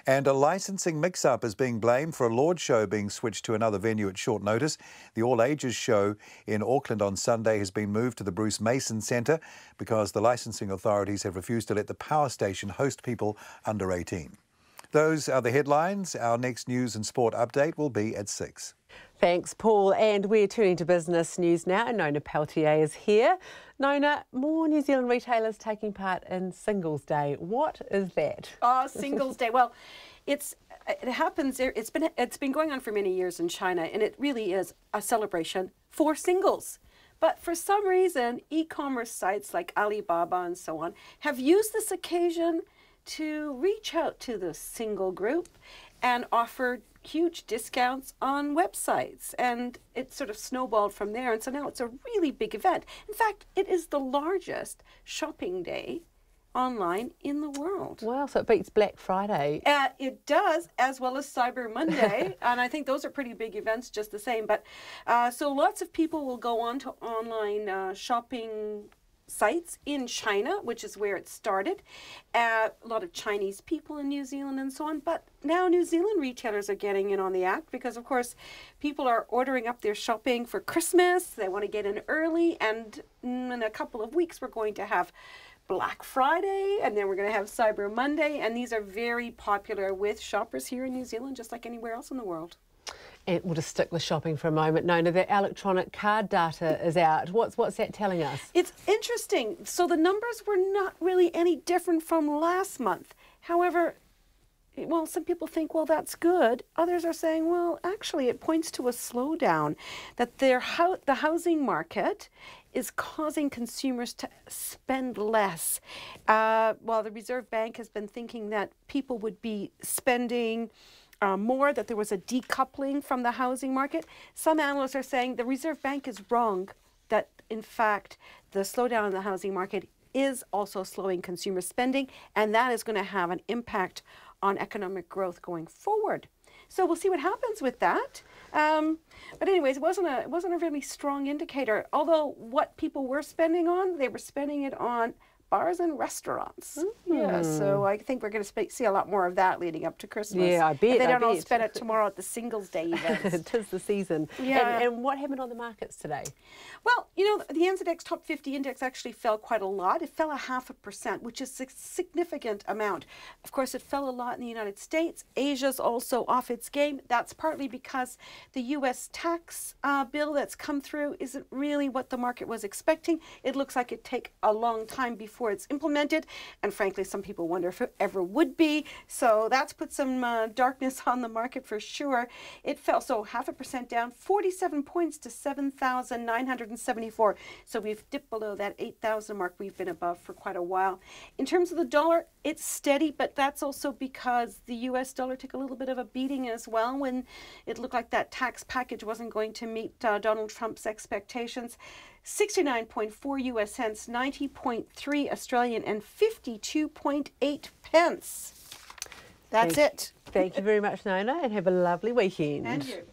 And a licensing mix-up is being blamed for a Lord's show being switched to another venue at short notice. The all-ages show in Auckland on Sunday has been moved to the Bruce Mason Centre because the licensing authorities have refused to let the power station host people under 18. Those are the headlines. Our next news and sport update will be at 6. Thanks, Paul. And we're turning to business news now. Nona Peltier is here. Nona, more New Zealand retailers taking part in Singles Day. What is that? Oh, Singles Day. Well, it happens. It's been going on for many years in China, and it really is a celebration for singles. But for some reason, e-commerce sites like Alibaba and so on have used this occasion to reach out to the single group and offer huge discounts on websites, and it sort of snowballed from there, and so now it's a really big event. In fact, it is the largest shopping day online in the world. Wow, so it beats Black Friday. It does, as well as Cyber Monday, and I think those are pretty big events just the same. But so lots of people will go on to online shopping sites in China, which is where it started. A lot of Chinese people in New Zealand and so on. But now New Zealand retailers are getting in on the act because, of course, people are ordering up their shopping for Christmas. They want to get in early. And in a couple of weeks, we're going to have Black Friday, and then we're going to have Cyber Monday. And these are very popular with shoppers here in New Zealand, just like anywhere else in the world. And we'll just stick with shopping for a moment. Nona, the electronic card data is out. What's that telling us? It's interesting. So the numbers were not really any different from last month. However, well, some people think, well, that's good. Others are saying, well, actually, it points to a slowdown, that the housing market is causing consumers to spend less. While the Reserve Bank has been thinking that people would be spending more, that there was a decoupling from the housing market. Some analysts are saying the Reserve Bank is wrong, that in fact the slowdown in the housing market is also slowing consumer spending, and that is going to have an impact on economic growth going forward. So we'll see what happens with that. But anyways, it wasn't a really strong indicator. Although what people were spending on, they were spending it on bars and restaurants. Yeah, so I think we're going to see a lot more of that leading up to Christmas. Yeah, I bet. If they don't all spend it tomorrow at the Singles Day events. It is the season. Yeah. And what happened on the markets today? Well, you know, the NZX Top 50 Index actually fell quite a lot. It fell 0.5%, which is a significant amount. Of course, it fell a lot in the United States. Asia's also off its game. That's partly because the U.S. tax bill that's come through isn't really what the market was expecting. It looks like it'd take a long time before it's implemented, and frankly some people wonder if it ever would be, so that's put some darkness on the market for sure. It fell, so 0.5% down, 47 points to 7,974, so we've dipped below that 8,000 mark we've been above for quite a while. In terms of the dollar, it's steady, but that's also because the US dollar took a little bit of a beating as well when it looked like that tax package wasn't going to meet Donald Trump's expectations. 69.4 US cents, 90.3 Australian, and 52.8 pence. That's it. Thank you very much, Nona, and have a lovely weekend. And you.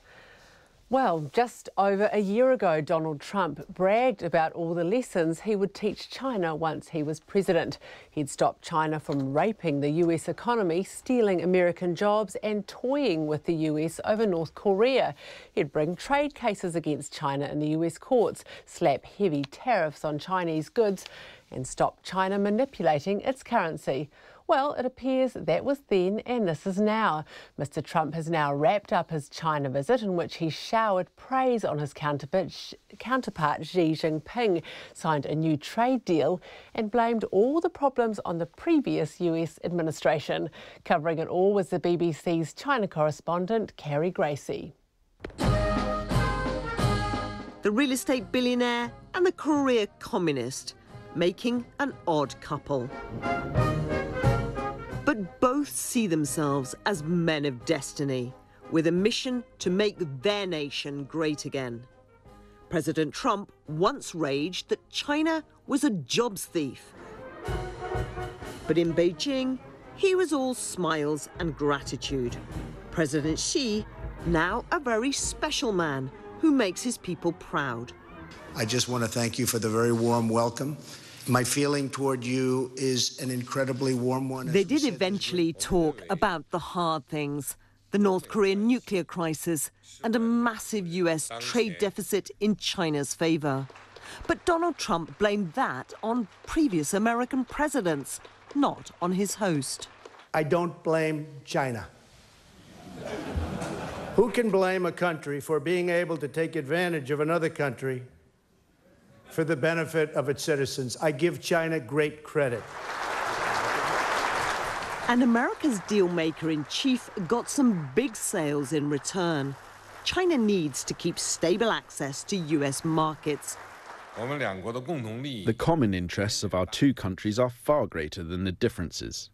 Well, just over a year ago, Donald Trump bragged about all the lessons he would teach China once he was president. He'd stop China from raping the US economy, stealing American jobs and toying with the US over North Korea. He'd bring trade cases against China in the US courts, slap heavy tariffs on Chinese goods and stop China manipulating its currency. Well, it appears that was then and this is now. Mr. Trump has now wrapped up his China visit in which he showered praise on his counterpart Xi Jinping, signed a new trade deal and blamed all the problems on the previous US administration. Covering it all was the BBC's China correspondent, Carrie Gracie. The real estate billionaire and the career communist, making an odd couple. But both see themselves as men of destiny, with a mission to make their nation great again. President Trump once raged that China was a jobs thief. But in Beijing, he was all smiles and gratitude. President Xi, now a very special man who makes his people proud. I just want to thank you for the very warm welcome. My feeling toward you is an incredibly warm one. They did eventually talk about the hard things, the North Korean nuclear crisis and a massive US trade deficit in China's favour. But Donald Trump blamed that on previous American presidents, not on his host. I don't blame China. Who can blame a country for being able to take advantage of another country for the benefit of its citizens? I give China great credit. And America's deal-maker-in-chief got some big sales in return. China needs to keep stable access to US markets. The common interests of our two countries are far greater than the differences.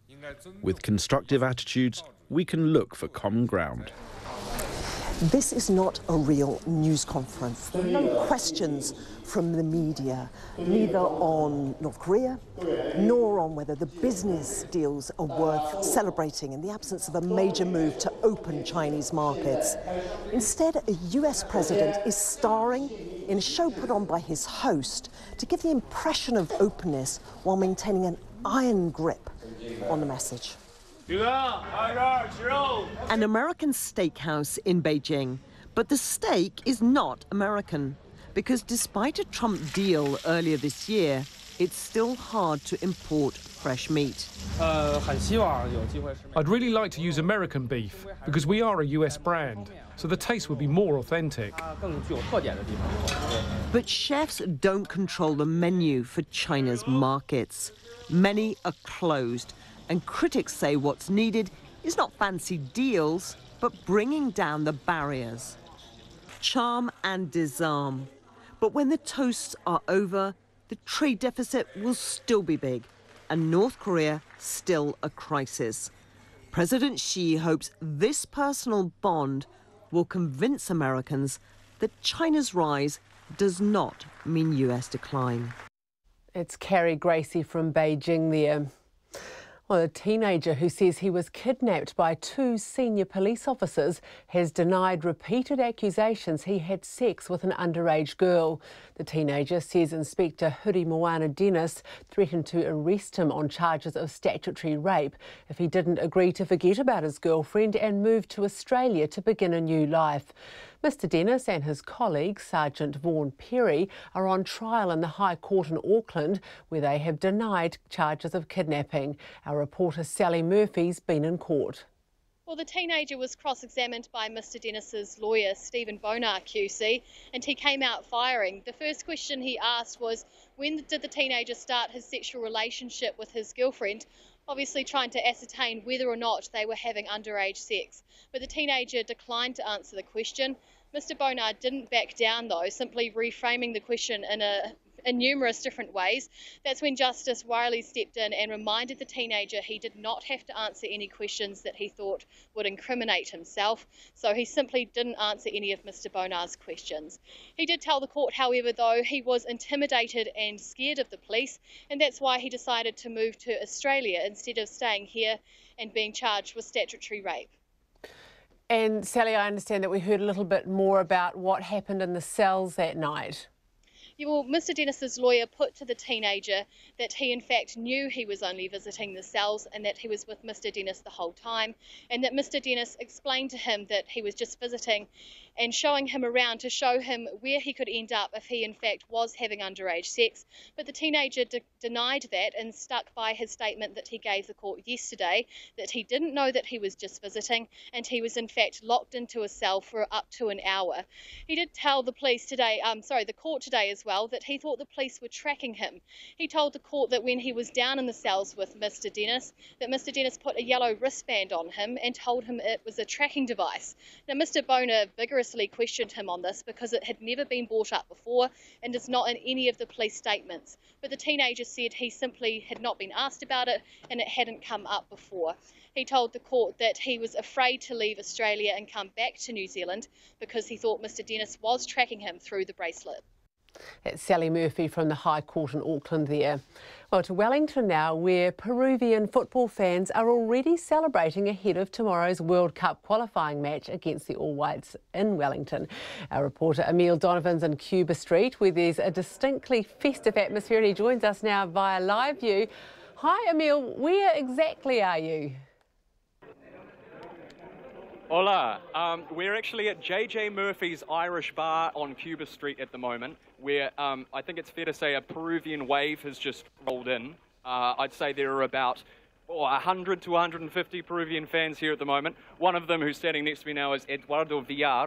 With constructive attitudes, we can look for common ground. This is not a real news conference. There are no questions from the media, neither on North Korea, nor on whether the business deals are worth celebrating in the absence of a major move to open Chinese markets. Instead, a US president is starring in a show put on by his host to give the impression of openness while maintaining an iron grip on the message. An American steakhouse in Beijing, but the steak is not American, because despite a Trump deal earlier this year, it's still hard to import fresh meat. I'd really like to use American beef, because we are a US brand, so the taste would be more authentic. But chefs don't control the menu for China's markets. Many are closed, and critics say what's needed is not fancy deals, but bringing down the barriers. Charm and disarm. But when the toasts are over, the trade deficit will still be big, and North Korea still a crisis. President Xi hopes this personal bond will convince Americans that China's rise does not mean US decline. It's Carrie Gracie from Beijing there. Well, a teenager who says he was kidnapped by two senior police officers has denied repeated accusations he had sex with an underage girl. The teenager says Inspector Huri Moana Dennis threatened to arrest him on charges of statutory rape if he didn't agree to forget about his girlfriend and move to Australia to begin a new life. Mr Dennis and his colleague, Sergeant Vaughan Perry, are on trial in the High Court in Auckland, where they have denied charges of kidnapping. Our reporter Sally Murphy's been in court. Well, the teenager was cross-examined by Mr Dennis's lawyer, Stephen Bonar QC, and he came out firing. The first question he asked was, when did the teenager start his sexual relationship with his girlfriend? Obviously trying to ascertain whether or not they were having underage sex. But the teenager declined to answer the question. Mr Bonar didn't back down though, simply reframing the question in numerous different ways. That's when Justice Wiley stepped in and reminded the teenager he did not have to answer any questions that he thought would incriminate himself, so he simply didn't answer any of Mr Bonar's questions. He did tell the court, however, though, he was intimidated and scared of the police, and that's why he decided to move to Australia instead of staying here and being charged with statutory rape. And Sally, I understand that we heard a little bit more about what happened in the cells that night. Yeah, well, Mr Dennis's lawyer put to the teenager that he in fact knew he was only visiting the cells and that he was with Mr Dennis the whole time, and that Mr Dennis explained to him that he was just visiting and showing him around to show him where he could end up if he in fact was having underage sex. But the teenager denied that and stuck by his statement that he gave the court yesterday, that he didn't know that he was just visiting and he was in fact locked into a cell for up to an hour. He did tell the court today as well, that he thought the police were tracking him. He told the court that when he was down in the cells with Mr Dennis, that Mr Dennis put a yellow wristband on him and told him it was a tracking device. Now, Mr Bonar vigorously questioned him on this because it had never been brought up before and is not in any of the police statements. But the teenager said he simply had not been asked about it and it hadn't come up before. He told the court that he was afraid to leave Australia and come back to New Zealand because he thought Mr Dennis was tracking him through the bracelet. It's Sally Murphy from the High Court in Auckland there. Well, to Wellington now, where Peruvian football fans are already celebrating ahead of tomorrow's World Cup qualifying match against the All Whites in Wellington. Our reporter Emile Donovan's in Cuba Street, where there's a distinctly festive atmosphere, and he joins us now via live view. Hi Emile, where exactly are you? Hola, we're actually at JJ Murphy's Irish Bar on Cuba Street at the moment, where I think it's fair to say a Peruvian wave has just rolled in. I'd say there are about 100 to 150 Peruvian fans here at the moment. One of them who's standing next to me now is Eduardo Villar.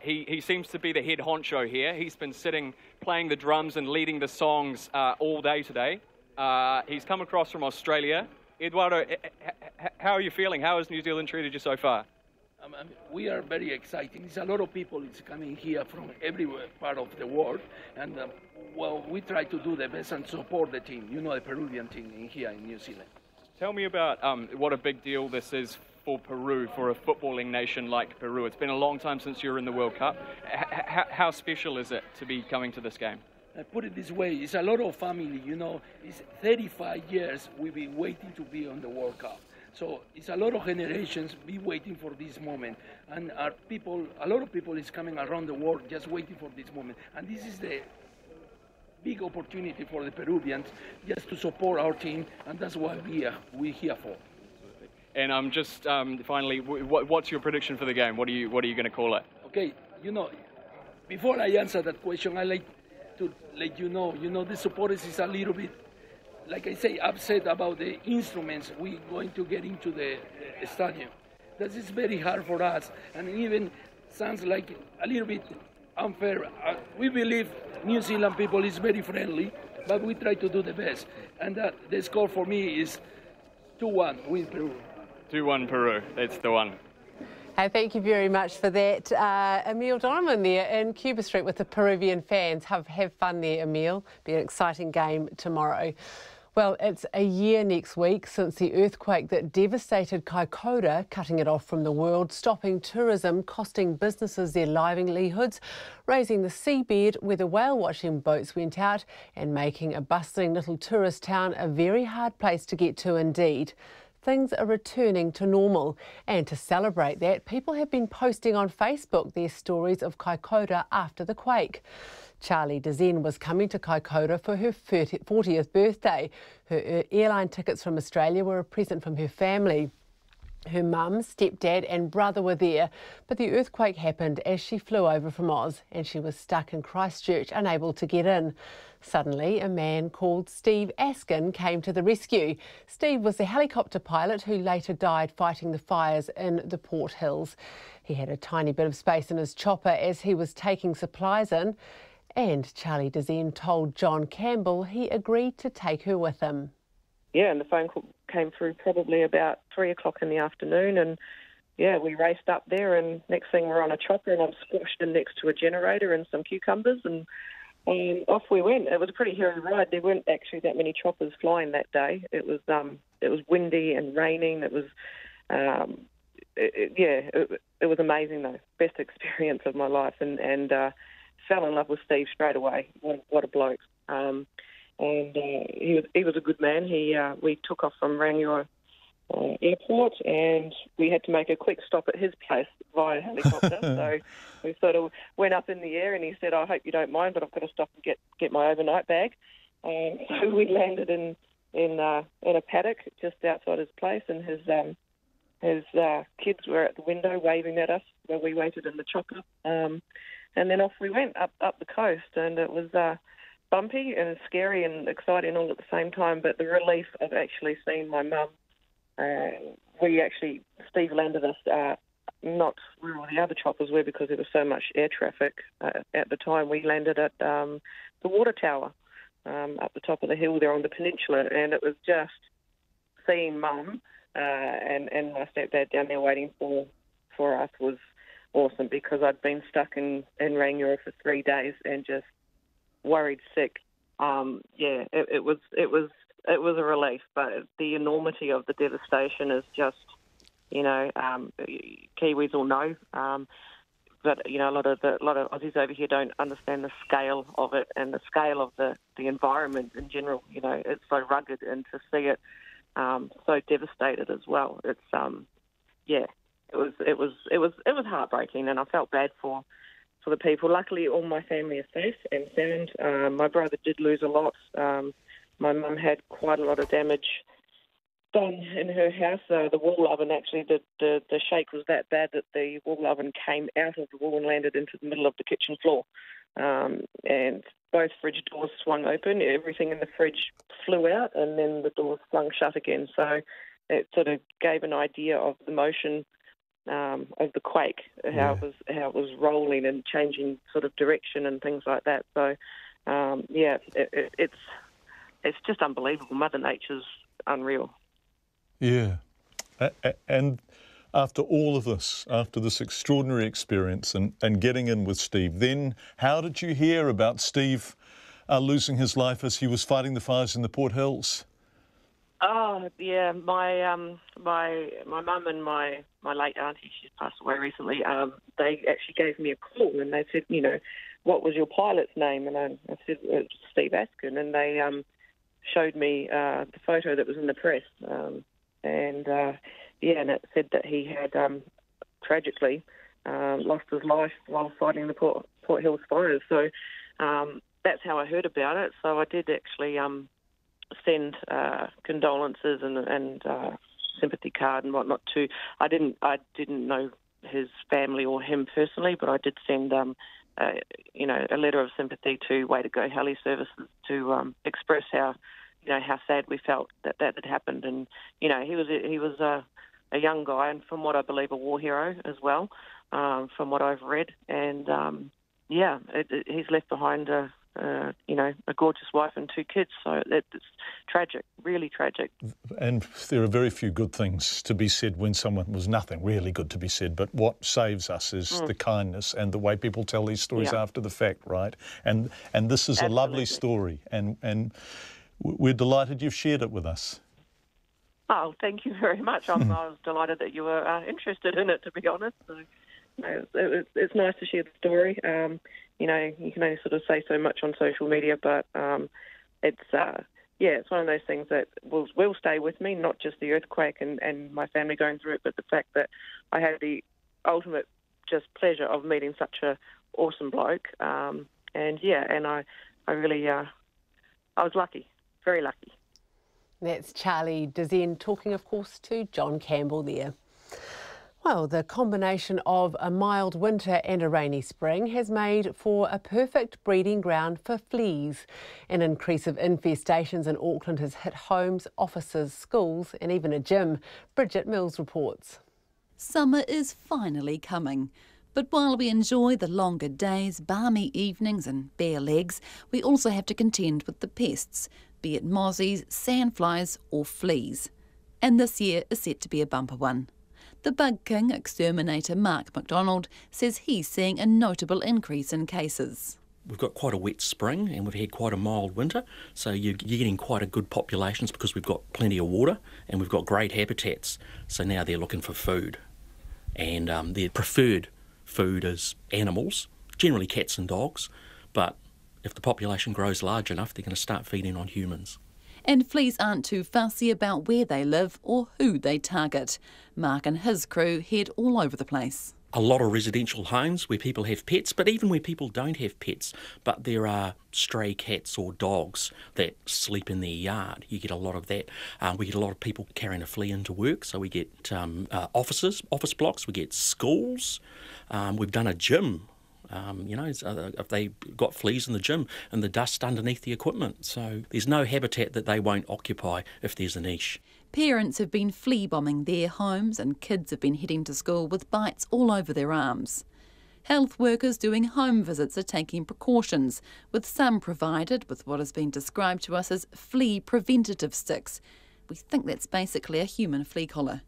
He seems to be the head honcho here. He's been sitting, playing the drums and leading the songs all day today. He's come across from Australia. Eduardo, how are you feeling? How has New Zealand treated you so far? We are very excited. There's a lot of people coming here from every part of the world, and well, we try to do the best and support the team, the Peruvian team here in New Zealand. Tell me about what a big deal this is for Peru, for a footballing nation like Peru. It's been a long time since you were in the World Cup. How special is it to be coming to this game? I put it this way, it's a lot of family, it's 35 years we've been waiting to be on the World Cup. So it's a lot of generations be waiting for this moment, and a lot of people is coming around the world just waiting for this moment. And this is the big opportunity for the Peruvians just to support our team, and that's what we're here for. And just finally, what's your prediction for the game? What are you going to call it? Okay, before I answer that question, I like to let you know, the supporters is a little bit, like I say, upset about the instruments we're going to get into the stadium. That is very hard for us, and even sounds like a little bit unfair. We believe New Zealand people is very friendly, but we try to do the best. And the score for me is 2-1 win Peru. 2-1 Peru, that's the one. Hey, thank you very much for that. Emile Donovan there in Cuba Street with the Peruvian fans. Have fun there, Emile. Be an exciting game tomorrow. Well, it's a year next week since the earthquake that devastated Kaikoura, cutting it off from the world, stopping tourism, costing businesses their livelihoods, raising the seabed where the whale watching boats went out, and making a bustling little tourist town a very hard place to get to indeed. Things are returning to normal, and to celebrate that, people have been posting on Facebook their stories of Kaikoura after the quake. Charlie Dezen was coming to Kaikoura for her 40th birthday. Her airline tickets from Australia were a present from her family. Her mum, stepdad and brother were there, but the earthquake happened as she flew over from Oz, and she was stuck in Christchurch, unable to get in. Suddenly, a man called Steve Askin came to the rescue. Steve was the helicopter pilot who later died fighting the fires in the Port Hills. He had a tiny bit of space in his chopper as he was taking supplies in, and Charlie Dezen told John Campbell he agreed to take her with him. Yeah, and the phone call came through probably about 3 o'clock in the afternoon, and yeah, we raced up there, and next thing we're on a chopper, and I'm squashed in next to a generator and some cucumbers, and off we went. It was a pretty hairy ride. There weren't actually that many choppers flying that day. It was windy and raining. It was it was amazing though. Best experience of my life, and fell in love with Steve straight away. What a bloke. And he was a good man. We took off from Rangiora Airport, and we had to make a quick stop at his place via helicopter. So we sort of went up in the air, and he said, "I hope you don't mind, but I've got to stop and get my overnight bag." And so we landed in a paddock just outside his place, and his kids were at the window waving at us while we waited in the chopper. And then off we went up the coast, and it was bumpy and scary and exciting all at the same time. But the relief of actually seeing my mum, Steve landed us not where all the other choppers were because there was so much air traffic at the time. We landed at the water tower up the top of the hill there on the peninsula, and it was just seeing Mum and my stepdad down there waiting for us was awesome, because I'd been stuck in Rangiora for 3 days and just worried sick. It was a relief, but the enormity of the devastation is just, Kiwis will know. But you know, a lot of Aussies over here don't understand the scale of it and the scale of the environment in general. You know, it's so rugged, and to see it so devastated as well. It's it was heartbreaking, and I felt bad for the people. Luckily, all my family is safe and sound. My brother did lose a lot. My mum had quite a lot of damage done in her house. The wall oven, actually, the shake was that bad that the wall oven came out of the wall and landed into the middle of the kitchen floor. And both fridge doors swung open. Everything in the fridge flew out, and then the doors swung shut again. So it sort of gave an idea of the motion of the quake, how it was rolling and changing sort of direction and things like that. So it's just unbelievable. Mother Nature's unreal. Yeah. And after all of this, after this extraordinary experience and getting in with Steve, then how did you hear about Steve losing his life as he was fighting the fires in the Port Hills? Oh, yeah, my mum and my late auntie, she's passed away recently, they actually gave me a call and they said, you know, what was your pilot's name? And I said, it was Steve Askin, and they showed me the photo that was in the press. And it said that he had tragically lost his life while fighting the Port Hills fires. So that's how I heard about it. So I did actually send condolences and sympathy card and whatnot to. I didn't know his family or him personally, but I did send a letter of sympathy to Way to Go Heli Services to express how sad we felt that had happened. And he was a young guy, and from what I believe, a war hero as well, from what I've read. And he's left behind a gorgeous wife and 2 kids. So it's tragic, really tragic. And there are very few good things to be said when someone was nothing really good to be said. But what saves us is the kindness and the way people tell these stories after the fact, right? And this is a lovely story, and we're delighted you've shared it with us. Oh, thank you very much. I was delighted that you were interested in it, to be honest. So, it's nice to share the story. You can only sort of say so much on social media, but it's one of those things that will stay with me, not just the earthquake and my family going through it, but the fact that I had the ultimate just pleasure of meeting such a awesome bloke. And I really, I was lucky, very lucky. That's Charlie Dizen talking, of course, to John Campbell there. Well, the combination of a mild winter and a rainy spring has made for a perfect breeding ground for fleas. An increase of infestations in Auckland has hit homes, offices, schools and even a gym. Bridget Mills reports. Summer is finally coming. But while we enjoy the longer days, balmy evenings and bare legs, we also have to contend with the pests, be it mozzies, sandflies or fleas. And this year is set to be a bumper one. The Bug King exterminator Mark McDonald says he's seeing a notable increase in cases. We've got quite a wet spring and we've had quite a mild winter, so you're getting quite a good populations because we've got plenty of water and we've got great habitats. So now they're looking for food, and their preferred food is animals, generally cats and dogs, but if the population grows large enough, they're going to start feeding on humans. And fleas aren't too fussy about where they live or who they target. Mark and his crew head all over the place. A lot of residential homes where people have pets, but even where people don't have pets, but there are stray cats or dogs that sleep in their yard. You get a lot of that. We get a lot of people carrying a flea into work, so we get office blocks, we get schools. We've done a gym. If they got fleas in the gym and the dust underneath the equipment. So there's no habitat that they won't occupy if there's a niche. Parents have been flea bombing their homes and kids have been heading to school with bites all over their arms. Health workers doing home visits are taking precautions, with some provided with what has been described to us as flea preventative sticks. We think that's basically a human flea collar.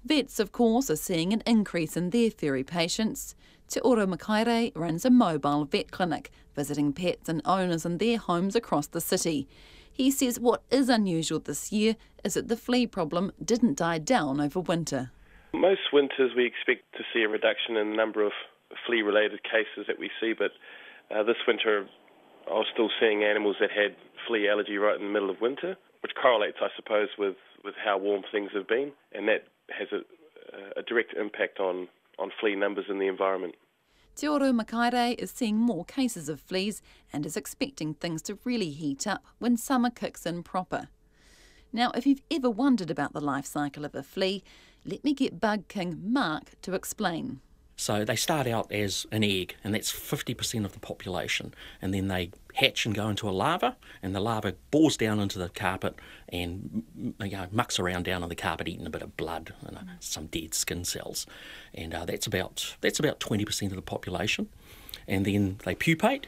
Vets, of course, are seeing an increase in their furry patients. Te Oro Makaire runs a mobile vet clinic, visiting pets and owners in their homes across the city. He says what is unusual this year is that the flea problem didn't die down over winter. Most winters we expect to see a reduction in the number of flea-related cases that we see, but this winter I was still seeing animals that had flea allergy right in the middle of winter, which correlates, I suppose, with how warm things have been, and that has a direct impact on flea numbers in the environment. Te Oro Makaere is seeing more cases of fleas and is expecting things to really heat up when summer kicks in proper. Now, if you've ever wondered about the life cycle of a flea, let me get bug king Mark to explain. So they start out as an egg, and that's 50% of the population, and then they hatch and go into a larva, and the larva bores down into the carpet and mucks around down on the carpet, eating a bit of blood and some dead skin cells, and that's about 20% of the population. And then they pupate,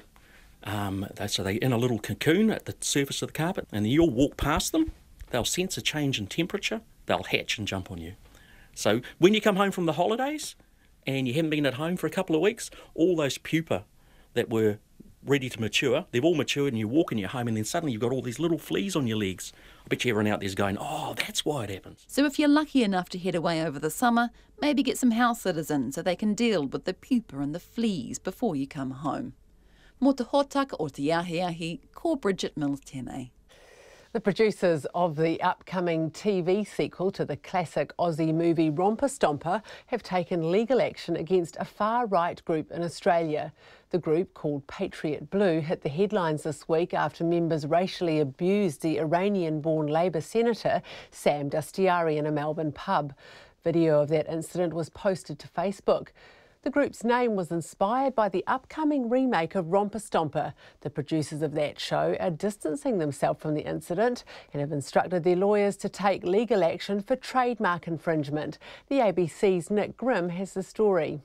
so they're in a little cocoon at the surface of the carpet, and then you'll walk past them, they'll sense a change in temperature, they'll hatch and jump on you. So when you come home from the holidays and you haven't been at home for a couple of weeks, all those pupa that were ready to mature, they've all matured, and you walk in your home and then suddenly you've got all these little fleas on your legs. I bet you everyone out there's going, oh, that's why it happens. So if you're lucky enough to head away over the summer, maybe get some house sitters in so they can deal with the pupa and the fleas before you come home. Mō te hōtaka o te ahi, ko Bridget Mills tēnei. The producers of the upcoming TV sequel to the classic Aussie movie Romper Stomper have taken legal action against a far-right group in Australia. The group, called Patriot Blue, hit the headlines this week after members racially abused the Iranian-born Labor senator Sam Dastyari in a Melbourne pub. Video of that incident was posted to Facebook. The group's name was inspired by the upcoming remake of Romper Stomper. The producers of that show are distancing themselves from the incident and have instructed their lawyers to take legal action for trademark infringement. The ABC's Nick Grimm has the story.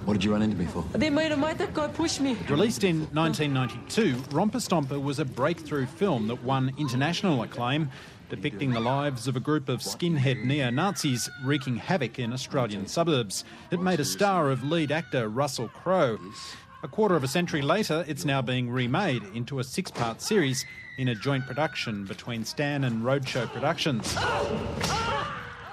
What did you run into me for? They made that guy push me. Released in 1992, Romper Stomper was a breakthrough film that won international acclaim, depicting the lives of a group of skinhead neo-Nazis wreaking havoc in Australian suburbs. It made a star of lead actor Russell Crowe. A quarter of a century later, it's now being remade into a 6-part series in a joint production between Stan and Roadshow Productions.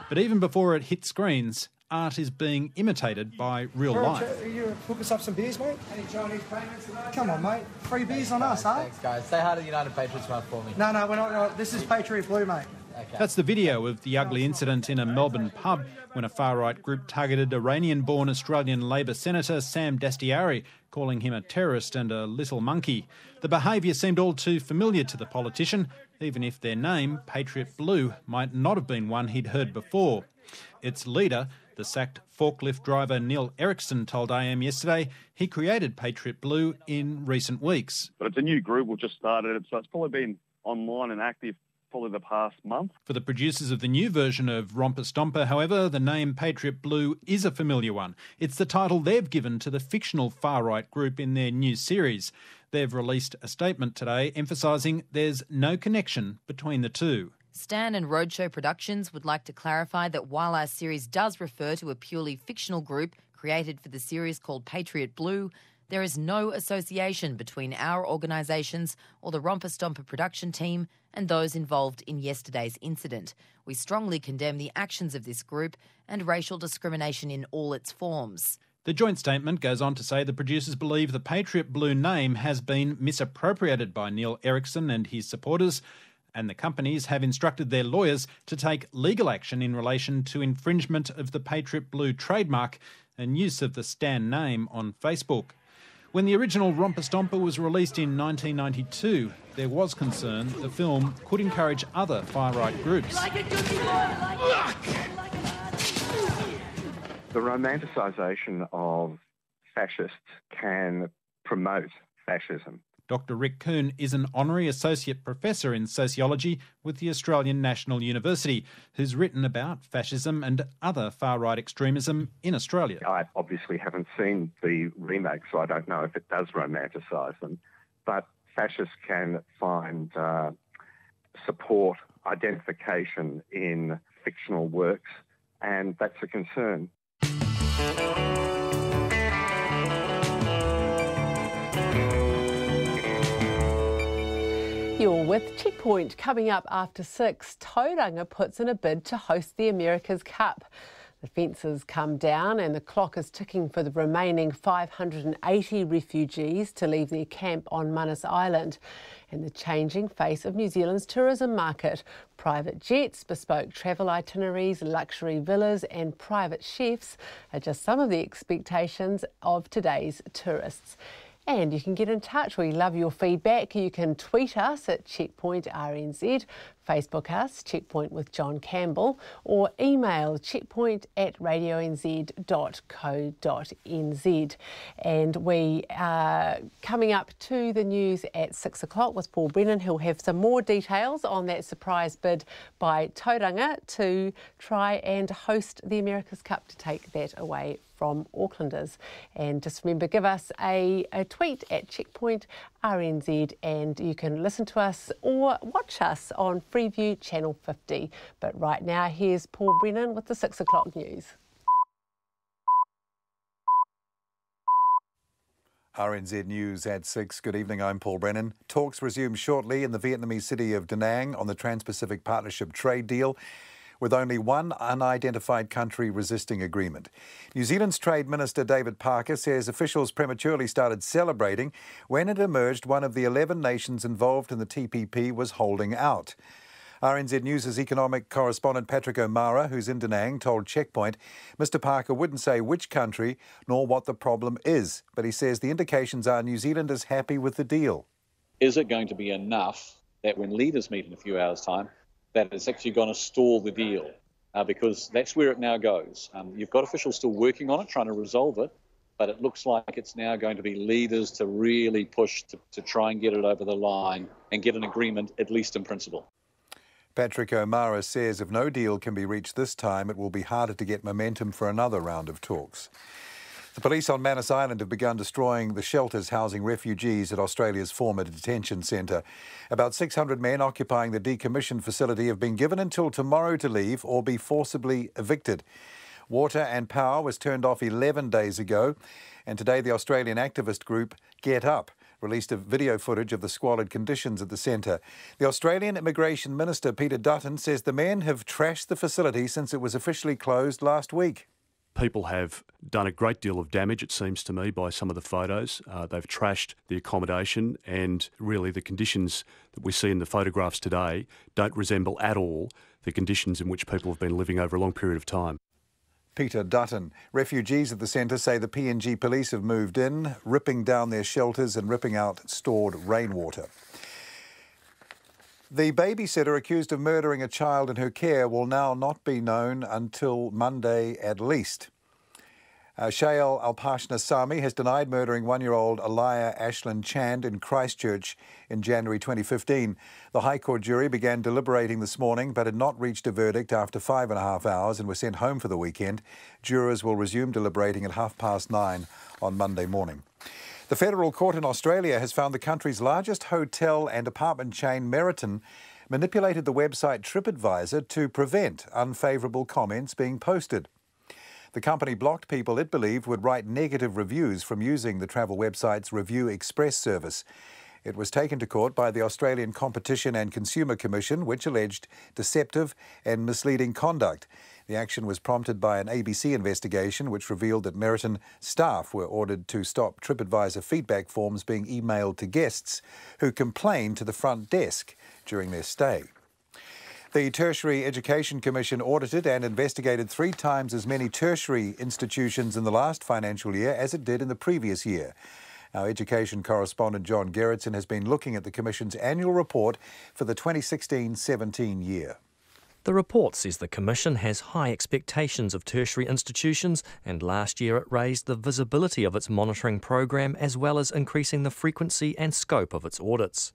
But even before it hit screens, art is being imitated by real life. You hook us up some beers, mate? Any Chinese payments tonight? Come on, mate. Free beers on us, huh? Thanks, guys. Say hi to the United Patriots front for me. No, we're not. This is Patriot Blue, mate. Okay. That's the video of the ugly incident in a Melbourne pub when a far-right group targeted Iranian-born Australian Labor Senator Sam Dastyari, calling him a terrorist and a little monkey. The behaviour seemed all too familiar to the politician, even if their name, Patriot Blue, might not have been one he'd heard before. Its leader, the sacked forklift driver Neil Erickson, told AM yesterday he created Patriot Blue in recent weeks. But it's a new group, we've just started it, so it's probably been online and active probably the past month. For the producers of the new version of Romper Stomper, however, the name Patriot Blue is a familiar one. It's the title they've given to the fictional far-right group in their new series. They've released a statement today emphasising there's no connection between the two. Stan and Roadshow Productions would like to clarify that while our series does refer to a purely fictional group created for the series called Patriot Blue, there is no association between our organisations or the Romper Stomper production team and those involved in yesterday's incident. We strongly condemn the actions of this group and racial discrimination in all its forms. The joint statement goes on to say the producers believe the Patriot Blue name has been misappropriated by Neil Erickson and his supporters, and the companies have instructed their lawyers to take legal action in relation to infringement of the Patriot Blue trademark and use of the Stan name on Facebook. When the original Romper Stomper was released in 1992, there was concern the film could encourage other far-right groups. The romanticisation of fascists can promote fascism. Dr Rick Kuhn is an honorary associate professor in sociology with the Australian National University, who's written about fascism and other far-right extremism in Australia. I obviously haven't seen the remake, so I don't know if it does romanticise them, but fascists can find support, identification in fictional works, and that's a concern. You're with Checkpoint. Coming up after 6, Tauranga puts in a bid to host the America's Cup. The fences come down and the clock is ticking for the remaining 580 refugees to leave their camp on Manus Island. And the changing face of New Zealand's tourism market. Private jets, bespoke travel itineraries, luxury villas and private chefs are just some of the expectations of today's tourists. And you can get in touch. We love your feedback. You can tweet us at Checkpoint RNZ, Facebook us, Checkpoint with John Campbell, or email checkpoint@radionz.co.nz. And we are coming up to the news at 6 o'clock with Paul Brennan. He'll have some more details on that surprise bid by Tauranga to try and host the America's Cup, to take that away from Aucklanders. And just remember, give us a tweet at Checkpoint RNZ, and you can listen to us or watch us on Freeview Channel 50. But right now, here's Paul Brennan with the 6 o'clock news. RNZ News at 6. Good evening, I'm Paul Brennan. Talks resume shortly in the Vietnamese city of Da Nang on the Trans-Pacific Partnership trade deal, with only one unidentified country resisting agreement. New Zealand's Trade Minister David Parker says officials prematurely started celebrating when it emerged one of the 11 nations involved in the TPP was holding out. RNZ News' economic correspondent Patrick O'Mara, who's in Da Nang, told Checkpoint Mr Parker wouldn't say which country nor what the problem is, but he says the indications are New Zealand is happy with the deal. Is it going to be enough that when leaders meet in a few hours' time, that it's actually going to stall the deal, because that's where it now goes. You've got officials still working on it, trying to resolve it, but it looks like it's now going to be leaders to really push to try and get it over the line and get an agreement, at least in principle. Patrick O'Mara says if no deal can be reached this time, it will be harder to get momentum for another round of talks. The police on Manus Island have begun destroying the shelters housing refugees at Australia's former detention centre. About 600 men occupying the decommissioned facility have been given until tomorrow to leave or be forcibly evicted. Water and power was turned off 11 days ago, and today the Australian activist group Get Up released a video footage of the squalid conditions at the centre. The Australian Immigration Minister Peter Dutton says the men have trashed the facility since it was officially closed last week. People have done a great deal of damage, it seems to me, by some of the photos. They've trashed the accommodation, and really the conditions that we see in the photographs today don't resemble at all the conditions in which people have been living over a long period of time. Peter Dutton. Refugees at the centre say the PNG police have moved in, ripping down their shelters and ripping out stored rainwater. The babysitter accused of murdering a child in her care will now not be known until Monday at least. Shael Alpashna Sami has denied murdering one-year-old Aliyah Ashlyn Chand in Christchurch in January 2015. The High Court jury began deliberating this morning but had not reached a verdict after 5.5 hours and were sent home for the weekend. Jurors will resume deliberating at 9:30 on Monday morning. The Federal Court in Australia has found the country's largest hotel and apartment chain, Meriton, manipulated the website TripAdvisor to prevent unfavourable comments being posted. The company blocked people it believed would write negative reviews from using the travel website's Review Express service. It was taken to court by the Australian Competition and Consumer Commission, which alleged deceptive and misleading conduct. The action was prompted by an ABC investigation which revealed that Meriton staff were ordered to stop TripAdvisor feedback forms being emailed to guests who complained to the front desk during their stay. The Tertiary Education Commission audited and investigated 3 times as many tertiary institutions in the last financial year as it did in the previous year. Our education correspondent John Gerritsen has been looking at the Commission's annual report for the 2016-17 year. The report says the Commission has high expectations of tertiary institutions, and last year it raised the visibility of its monitoring program as well as increasing the frequency and scope of its audits.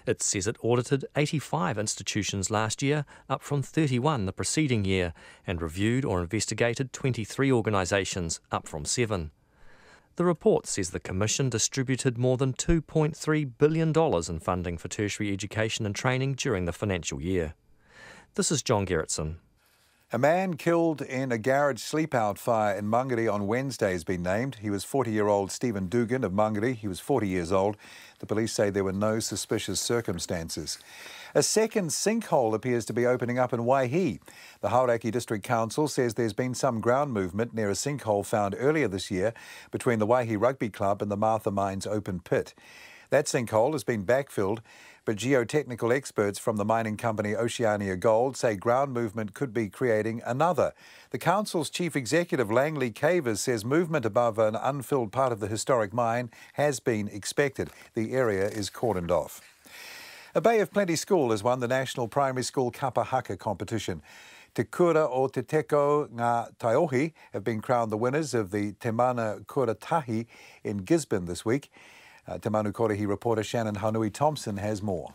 It says it audited 85 institutions last year, up from 31 the preceding year, and reviewed or investigated 23 organisations, up from 7. The report says the Commission distributed more than $2.3 billion in funding for tertiary education and training during the financial year. This is John Gerritsen. A man killed in a garage sleep-out fire in Mangere on Wednesday has been named. He was 40-year-old Stephen Dugan of Mangere. He was 40 years old. The police say there were no suspicious circumstances. A second sinkhole appears to be opening up in Waihi. The Hauraki District Council says there's been some ground movement near a sinkhole found earlier this year between the Waihi Rugby Club and the Martha Mines open pit. That sinkhole has been backfilled, but geotechnical experts from the mining company Oceania Gold say ground movement could be creating another. The council's chief executive, Langley Cavers, says movement above an unfilled part of the historic mine has been expected. The area is cordoned off. A Bay of Plenty school has won the National Primary School Kapa Haka competition. Te Kura o Te Teko ngā Taiohi have been crowned the winners of the Te Mana Kuratahi in Gisborne this week. Te Manu Korehi reporter Shannon Hanui-Thompson has more.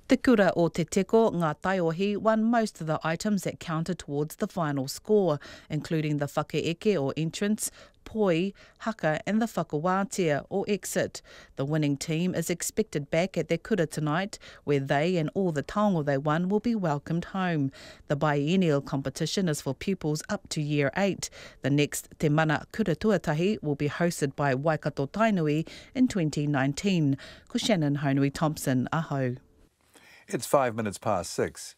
Te Kura o Te Teko ngā Taiohi won most of the items that counted towards the final score, including the whakeeke or entrance, poi, haka and the whakawātea or exit. The winning team is expected back at their kura tonight, where they and all the taonga they won will be welcomed home. The biennial competition is for pupils up to Year 8. The next Te Mana Kura Tuatahi will be hosted by Waikato Tainui in 2019. Ko Shannon Hanui-Thompson, aho. It's 6:05.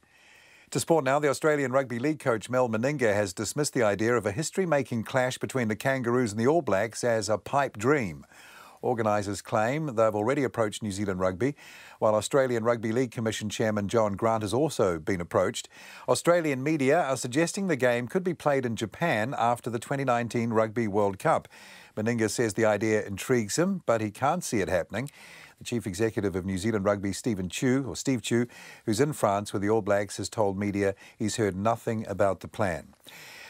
To sport now, the Australian Rugby League coach Mel Meninga has dismissed the idea of a history-making clash between the Kangaroos and the All Blacks as a pipe dream. Organisers claim they've already approached New Zealand Rugby, while Australian Rugby League Commission Chairman John Grant has also been approached. Australian media are suggesting the game could be played in Japan after the 2019 Rugby World Cup. Meninga says the idea intrigues him, but he can't see it happening. The Chief Executive of New Zealand Rugby, Steve Chu, who's in France with the All Blacks, has told media he's heard nothing about the plan.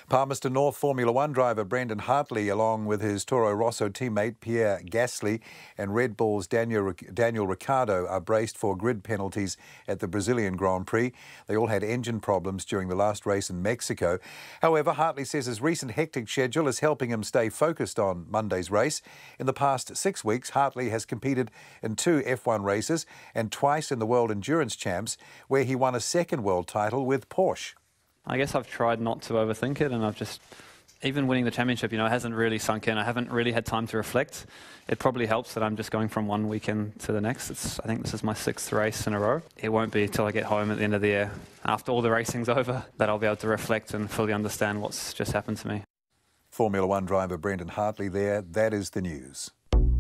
Palmerston North Formula One driver Brendan Hartley, along with his Toro Rosso teammate Pierre Gasly and Red Bull's Daniel Ricciardo, are braced for grid penalties at the Brazilian Grand Prix. They all had engine problems during the last race in Mexico. However, Hartley says his recent hectic schedule is helping him stay focused on Monday's race. In the past 6 weeks, Hartley has competed in 2 F1 races and twice in the World Endurance Champs, where he won a second world title with Porsche. I guess I've tried not to overthink it, and I've just, even winning the championship, it hasn't really sunk in. I haven't really had time to reflect. It probably helps that I'm just going from one weekend to the next. I think this is my 6th race in a row. It won't be till I get home at the end of the year, after all the racing's over, that I'll be able to reflect and fully understand what's just happened to me. Formula One driver Brendan Hartley there. That is the news.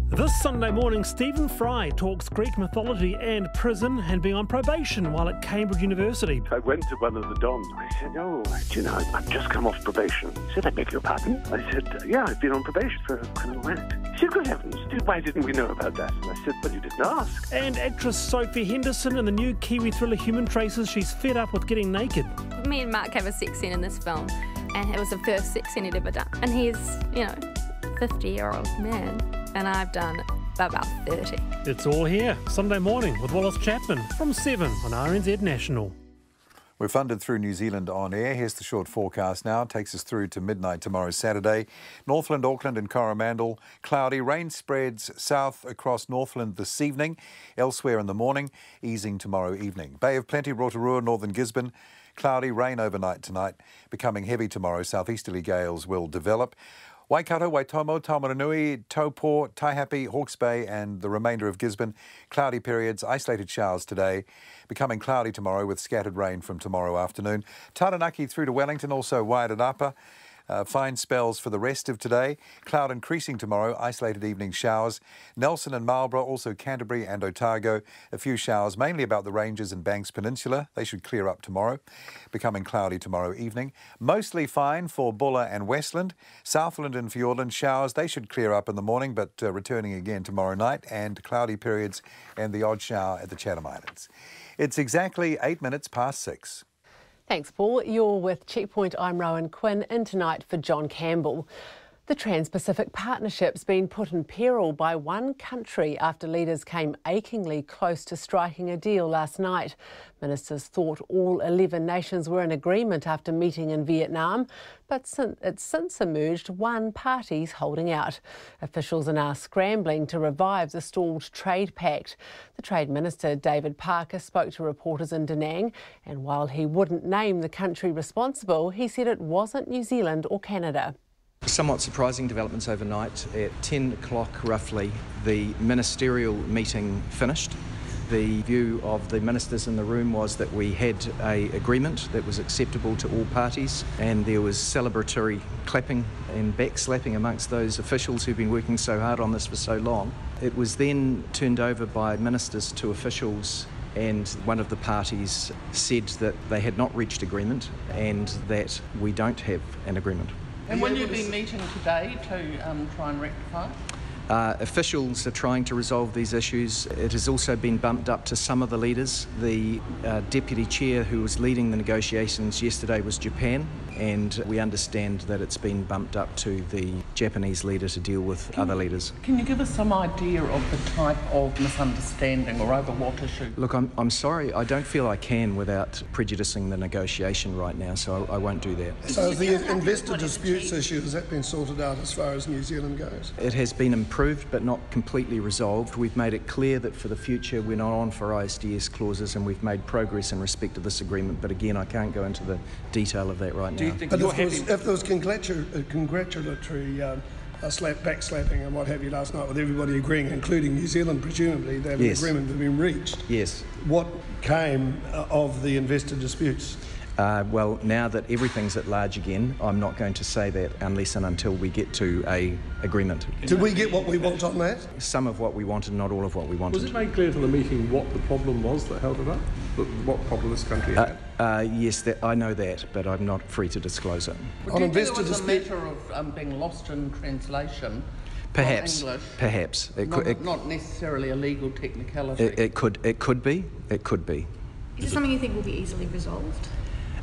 This Sunday morning, Stephen Fry talks Greek mythology and prison and being on probation while at Cambridge University. I went to one of the dons. I said, "Oh, do you know, I've just come off probation." He said, "I beg your pardon?" I said, "Yeah, I've been on probation for a criminal act." He said, "Good heavens, why didn't we know about that?" And I said, "Well, you didn't ask." And actress Sophie Henderson in the new Kiwi thriller Human Traces, she's fed up with getting naked. Me and Mark have a sex scene in this film, and it was the first sex scene he'd ever done. And he's, 50-year-old man. And I've done about 30. It's all here, Sunday morning with Wallace Chapman from 7 on RNZ National. We're funded through New Zealand On Air. Here's the short forecast now. It takes us through to midnight tomorrow, Saturday. Northland, Auckland and Coromandel, cloudy. Rain spreads south across Northland this evening. Elsewhere in the morning, easing tomorrow evening. Bay of Plenty, Rotorua, northern Gisborne. Cloudy, rain overnight tonight. Becoming heavy tomorrow. Southeasterly gales will develop. Waikato, Waitomo, Taumaranui, Taupo, Taihape, Hawke's Bay and the remainder of Gisborne. Cloudy periods, isolated showers today. Becoming cloudy tomorrow with scattered rain from tomorrow afternoon. Taranaki through to Wellington, also Wairanapa. Fine spells for the rest of today. Cloud increasing tomorrow, isolated evening showers. Nelson and Marlborough, also Canterbury and Otago. A few showers, mainly about the Ranges and Banks Peninsula. They should clear up tomorrow. Becoming cloudy tomorrow evening. Mostly fine for Bulla and Westland. Southland and Fiordland showers. They should clear up in the morning, but returning again tomorrow night. And cloudy periods and the odd shower at the Chatham Islands. It's exactly 6:08. Thanks, Paul. You're with Checkpoint. I'm Rowan Quinn, in tonight for John Campbell. The Trans-Pacific Partnership's been put in peril by one country after leaders came achingly close to striking a deal last night. Ministers thought all 11 nations were in agreement after meeting in Vietnam, but it's since emerged one party's holding out. Officials are now scrambling to revive the stalled trade pact. The Trade Minister, David Parker, spoke to reporters in Da Nang, and while he wouldn't name the country responsible, he said it wasn't New Zealand or Canada. Somewhat surprising developments overnight. At 10 o'clock roughly, the ministerial meeting finished. The view of the ministers in the room was that we had an agreement that was acceptable to all parties, and there was celebratory clapping and backslapping amongst those officials who've been working so hard on this for so long. It was then turned over by ministers to officials, and one of the parties said that they had not reached agreement and that we don't have an agreement. And will you be meeting today to try and rectify? Officials are trying to resolve these issues. It has also been bumped up to some of the leaders. The deputy chair who was leading the negotiations yesterday was Japan, and we understand that it's been bumped up to the Japanese leader to deal with other leaders. Can you give us some idea of the type of misunderstanding or over what issue? Look, I'm sorry, I don't feel I can without prejudicing the negotiation right now, so I won't do that. So the investor disputes issue, has that been sorted out as far as New Zealand goes? It has been improved but not completely resolved. We've made it clear that for the future we're not on for ISDS clauses, and we've made progress in respect to this agreement, but again I can't go into the detail of that right now. But if there was congratulatory backslapping and what have you last night, with everybody agreeing, including New Zealand presumably, that an agreement had been reached. Yes. What came of the investor disputes? Well, now that everything's at large again, I'm not going to say that unless and until we get to an agreement. Did we get what we want on that? Some of what we wanted, not all of what we wanted. Was it made clear to the meeting what the problem was that held it up? What problem this country had? Yes, I know that, but I'm not free to disclose it. On investor dispute, it was a matter of being lost in translation. Perhaps. English, perhaps. Not necessarily a legal technicality. It could be. It could be. Is it something you think will be easily resolved?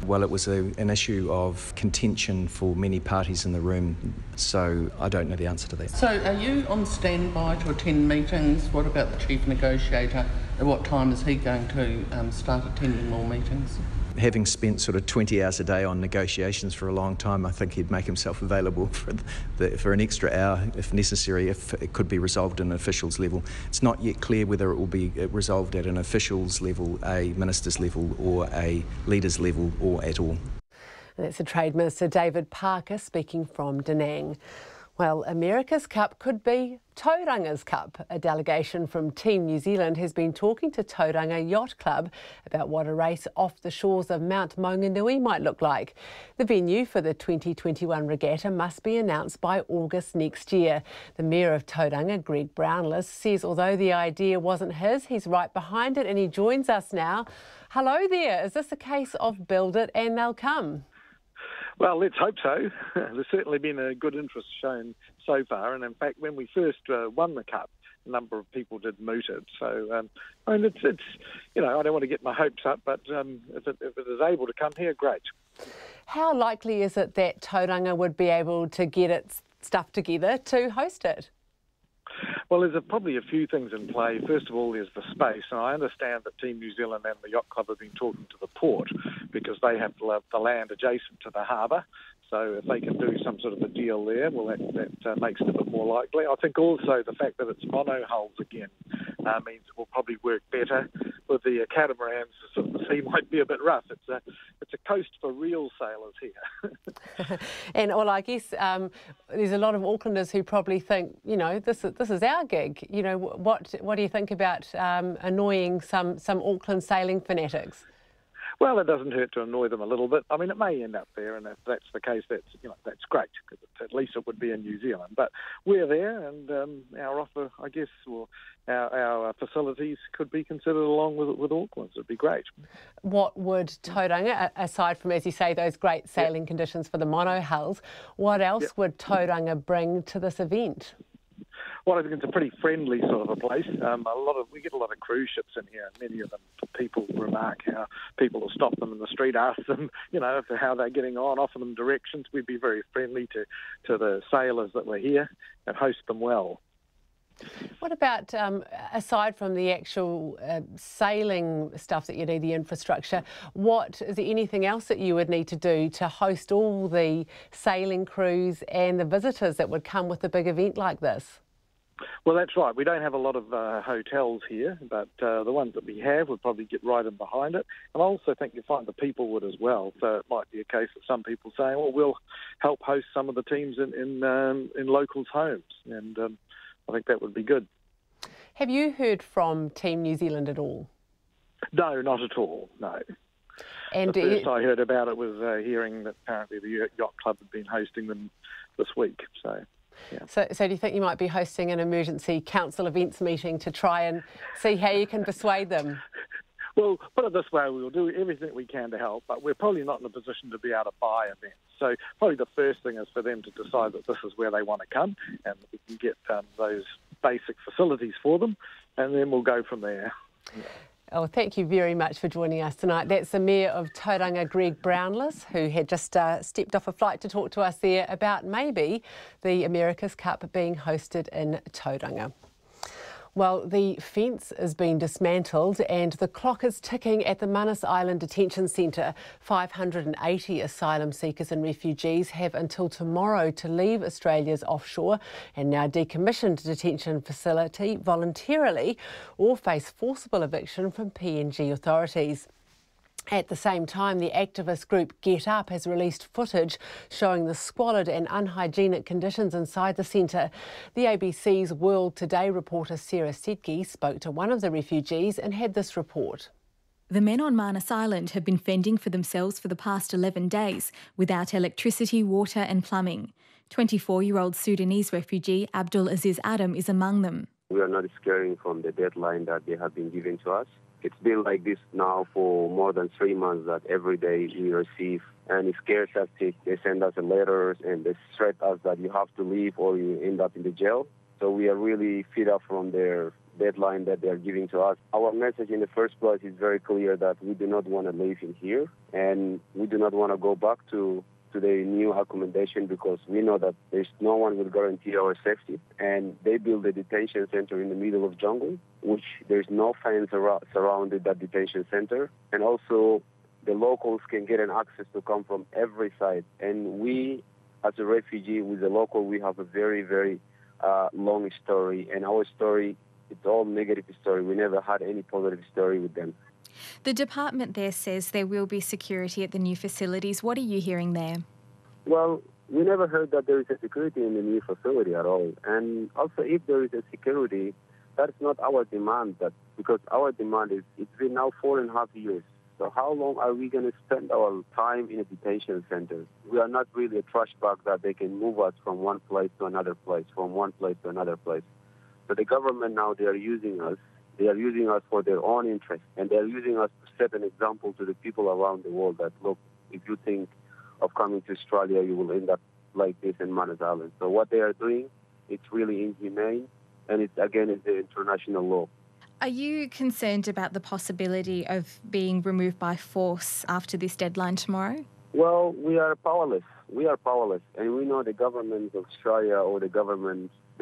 Well, it was an issue of contention for many parties in the room, so I don't know the answer to that. So are you on standby to attend meetings? What about the chief negotiator? At what time is he going to start attending more meetings? Having spent sort of 20 hours a day on negotiations for a long time, I think he'd make himself available for an extra hour if necessary, if it could be resolved at an officials level. It's not yet clear whether it will be resolved at an officials level, a minister's level or a leader's level, or at all. That's the Trade Minister David Parker speaking from Da Nang. Well, America's Cup could be Tauranga's Cup. A delegation from Team New Zealand has been talking to Tauranga Yacht Club about what a race off the shores of Mount Maunganui might look like. The venue for the 2021 regatta must be announced by August next year. The Mayor of Tauranga, Greg Brownless, says although the idea wasn't his, he's right behind it, and he joins us now. Hello there. Is this a case of build it and they'll come? Well, let's hope so. There's certainly been a good interest shown so far, and in fact, when we first won the Cup, a number of people did moot it. So, I mean, it's I don't want to get my hopes up, but if it is able to come here, great. How likely is it that Tauranga would be able to get its stuff together to host it? Well, there's probably a few things in play. First of all, there's the space, and I understand that Team New Zealand and the Yacht Club have been talking to the port because they have the land adjacent to the harbour. So if they can do some sort of a deal there, well, that makes it a bit more likely. I think also the fact that it's mono-hulls again means it will probably work better. With the catamarans, sort of the sea might be a bit rough. It's a coast for real sailors here. And well, I guess there's a lot of Aucklanders who probably think, this is our gig. What do you think about annoying some Auckland sailing fanatics? Well, it doesn't hurt to annoy them a little bit. I mean, it may end up there, and if that's the case, that's great, because at least it would be in New Zealand. But we're there, and our offer, I guess, or our facilities could be considered along with Auckland's. It'd be great. What would Tauranga, aside from, as you say, those great sailing conditions for the mono hulls, what else would Tauranga bring to this event? Well, I think it's a pretty friendly sort of a place. We get a lot of cruise ships in here, and many of them people remark how people will stop them in the street, ask them, how they're getting on, offer them directions. We'd be very friendly to the sailors that were here and host them well. What about, aside from the actual sailing stuff that you need, the infrastructure, is there anything else that you would need to do to host all the sailing crews and the visitors that would come with a big event like this? Well, that's right. We don't have a lot of hotels here, but the ones that we have would probably get right in behind it. And I also think you find the people would as well. So it might be a case of some people saying, well, we'll help host some of the teams in locals' homes. And I think that would be good. Have you heard from Team New Zealand at all? No, not at all, no. And the first I heard about it was hearing that apparently the yacht club had been hosting them this week. So, yeah. So do you think you might be hosting an emergency council events meeting to try and see how you can persuade them? Well, put it this way, we'll do everything we can to help, but we're probably not in a position to be able to buy events. So probably the first thing is for them to decide that this is where they want to come, and we can get those basic facilities for them, and then we'll go from there. Yeah. Oh, thank you very much for joining us tonight. That's the Mayor of Tauranga, Greg Brownless, who had just stepped off a flight to talk to us there about maybe the America's Cup being hosted in Tauranga. Well, the fence is being dismantled and the clock is ticking at the Manus Island Detention Centre. 580 asylum seekers and refugees have until tomorrow to leave Australia's offshore and now decommissioned detention facility voluntarily or face forcible eviction from PNG authorities. At the same time, the activist group Get Up has released footage showing the squalid and unhygienic conditions inside the centre. The ABC's World Today reporter Sarah Sedke spoke to one of the refugees and had this report. The men on Manus Island have been fending for themselves for the past 11 days without electricity, water and plumbing. 24-year-old Sudanese refugee Abdul Aziz Adam is among them. We are not scaring from the deadline that they have been giving to us. It's been like this now for more than 3 months that every day we receive any scare tactic. They send us letters and they threat us that you have to leave or you end up in the jail. So we are really fed up from their deadline that they are giving to us. Our message in the first place is very clear that we do not want to live in here and we do not want to go back to the new accommodation because we know that there's no one will guarantee our safety. And they build a detention center in the middle of jungle, which there's no fence surrounded that detention center. And also the locals can get an access to come from every side. And we, as a refugee with the local, we have a very, very long story. And our story, it's all negative story. We never had any positive story with them. The department there says there will be security at the new facilities. What are you hearing there? Well, we never heard that there is a security in the new facility at all. And also, if there is a security, that's not our demand. Because our demand is, it's been now 4.5 years. So how long are we going to spend our time in a detention center? We are not really a trash bag that they can move us from one place to another place, from one place to another place. So the government now, they are using us. They are using us for their own interest, and they are using us to set an example to the people around the world that, look, if you think of coming to Australia, you will end up like this in Manus Island. So what they are doing, it's really inhumane, and it's, again, it's the international law. Are you concerned about the possibility of being removed by force after this deadline tomorrow? Well, we are powerless. We are powerless, and we know the government of Australia or the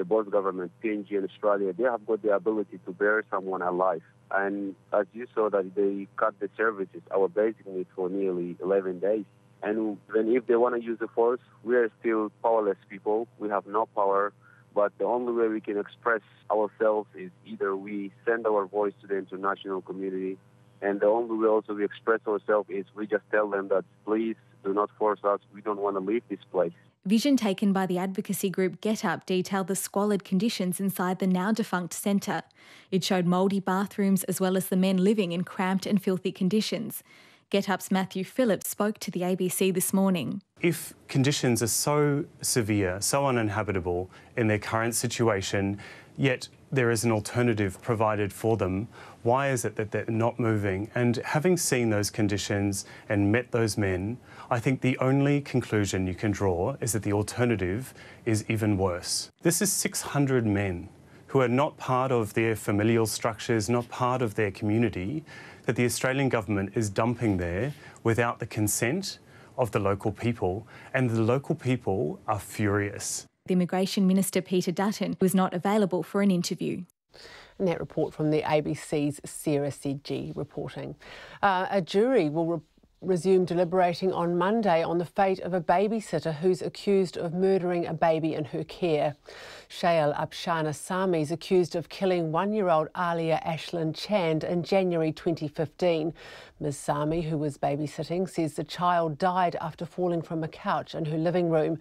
both government, PNG and Australia, they have got the ability to bury someone alive. And as you saw that they cut the services, our basic needs for nearly 11 days. And then if they want to use the force, we are still powerless people. We have no power. But the only way we can express ourselves is either we send our voice to the international community, and the only way also we express ourselves is we just tell them that, please do not force us. We don't want to leave this place. Vision taken by the advocacy group Get Up detailed the squalid conditions inside the now-defunct centre. It showed mouldy bathrooms as well as the men living in cramped and filthy conditions. Get Up's Matthew Phillips spoke to the ABC this morning. If conditions are so severe, so uninhabitable in their current situation, yet there is an alternative provided for them. Why is it that they're not moving? And having seen those conditions and met those men, I think the only conclusion you can draw is that the alternative is even worse. This is 600 men who are not part of their familial structures, not part of their community, that the Australian government is dumping there without the consent of the local people, and the local people are furious. The Immigration Minister Peter Dutton was not available for an interview. And that report from the ABC's Sarah Sedgey reporting. A jury will resume deliberating on Monday on the fate of a babysitter who's accused of murdering a baby in her care. Shael Abshana Sami is accused of killing 1-year-old Alia Ashlyn Chand in January 2015. Ms Sami, who was babysitting, says the child died after falling from a couch in her living room.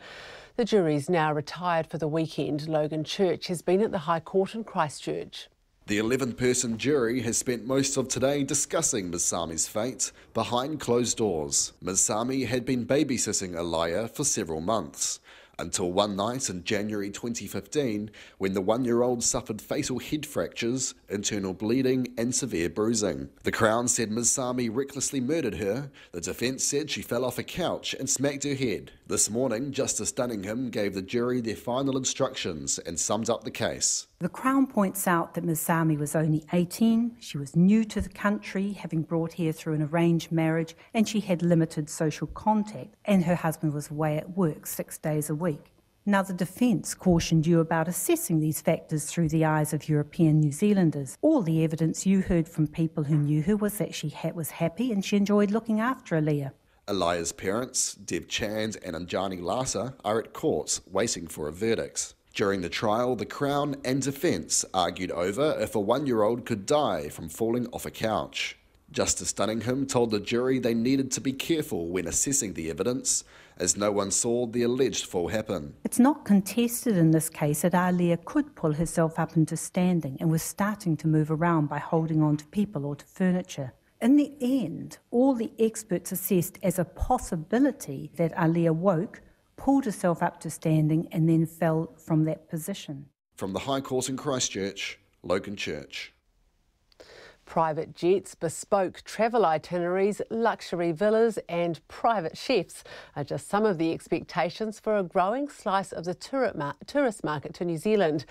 The jury's now retired for the weekend. Logan Church has been at the High Court in Christchurch. The 11-person jury has spent most of today discussing Ms Sami's fate behind closed doors. Ms Sami had been babysitting Alia for several months, until one night in January 2015 when the 1-year-old suffered fatal head fractures, internal bleeding and severe bruising. The Crown said Ms Sami recklessly murdered her. The defence said she fell off a couch and smacked her head. This morning, Justice Dunningham gave the jury their final instructions and summed up the case. The Crown points out that Ms Sami was only 18, she was new to the country, having brought here through an arranged marriage, and she had limited social contact, and her husband was away at work 6 days a week. Now, the defence cautioned you about assessing these factors through the eyes of European New Zealanders. All the evidence you heard from people who knew her was that she was happy and she enjoyed looking after Alia. Alia's parents, Deb Chand and Anjani Lasa, are at court waiting for a verdict. During the trial, the Crown and Defence argued over if a 1-year-old could die from falling off a couch. Justice Dunningham told the jury they needed to be careful when assessing the evidence, as no one saw the alleged fall happen. It's not contested in this case that Alia could pull herself up into standing and was starting to move around by holding on to people or to furniture. In the end, all the experts assessed as a possibility that Alia woke, pulled herself up to standing and then fell from that position. From the High Court in Christchurch, Logan Church. Private jets, bespoke travel itineraries, luxury villas and private chefs are just some of the expectations for a growing slice of the tourist market to New Zealand.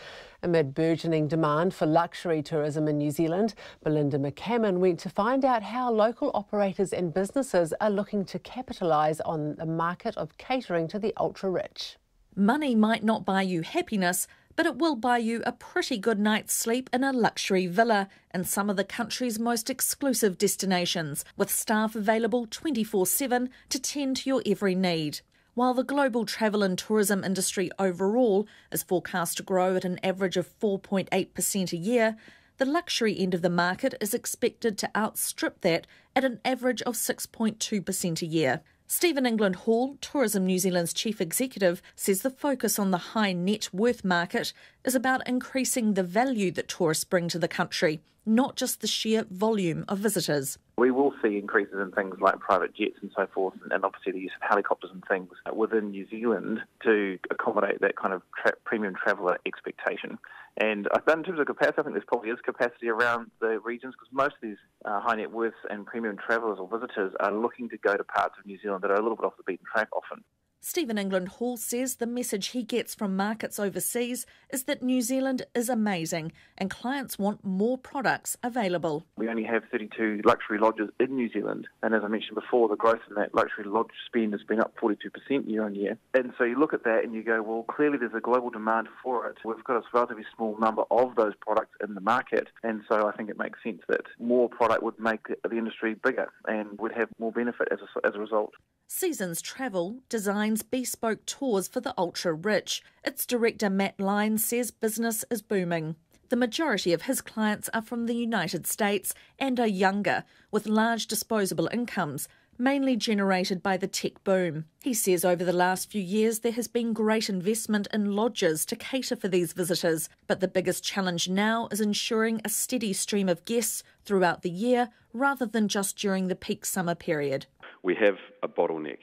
Amid burgeoning demand for luxury tourism in New Zealand, Belinda McCammon went to find out how local operators and businesses are looking to capitalise on the market of catering to the ultra-rich. Money might not buy you happiness, but it will buy you a pretty good night's sleep in a luxury villa in some of the country's most exclusive destinations, with staff available 24/7 to tend to your every need. While the global travel and tourism industry overall is forecast to grow at an average of 4.8% a year, the luxury end of the market is expected to outstrip that at an average of 6.2% a year. Stephen England Hall, Tourism New Zealand's chief executive, says the focus on the high net worth market is about increasing the value that tourists bring to the country, not just the sheer volume of visitors. We will see increases in things like private jets and so forth, and obviously the use of helicopters and things within New Zealand to accommodate that kind of premium traveller expectation. And in terms of capacity, I think there probably is capacity around the regions, because most of these high net worths and premium travellers or visitors are looking to go to parts of New Zealand that are a little bit off the beaten track often. Stephen England Hall says the message he gets from markets overseas is that New Zealand is amazing and clients want more products available. We only have 32 luxury lodges in New Zealand, and as I mentioned before, the growth in that luxury lodge spend has been up 42% year on year. And so you look at that and you go, well, clearly there's a global demand for it. We've got a relatively small number of those products in the market, and so I think it makes sense that more product would make the industry bigger and would have more benefit as a result. Seasons Travel designs bespoke tours for the ultra-rich. Its director Matt Lyons says business is booming. The majority of his clients are from the United States and are younger, with large disposable incomes, mainly generated by the tech boom. He says over the last few years there has been great investment in lodges to cater for these visitors, but the biggest challenge now is ensuring a steady stream of guests throughout the year rather than just during the peak summer period. we have a bottleneck,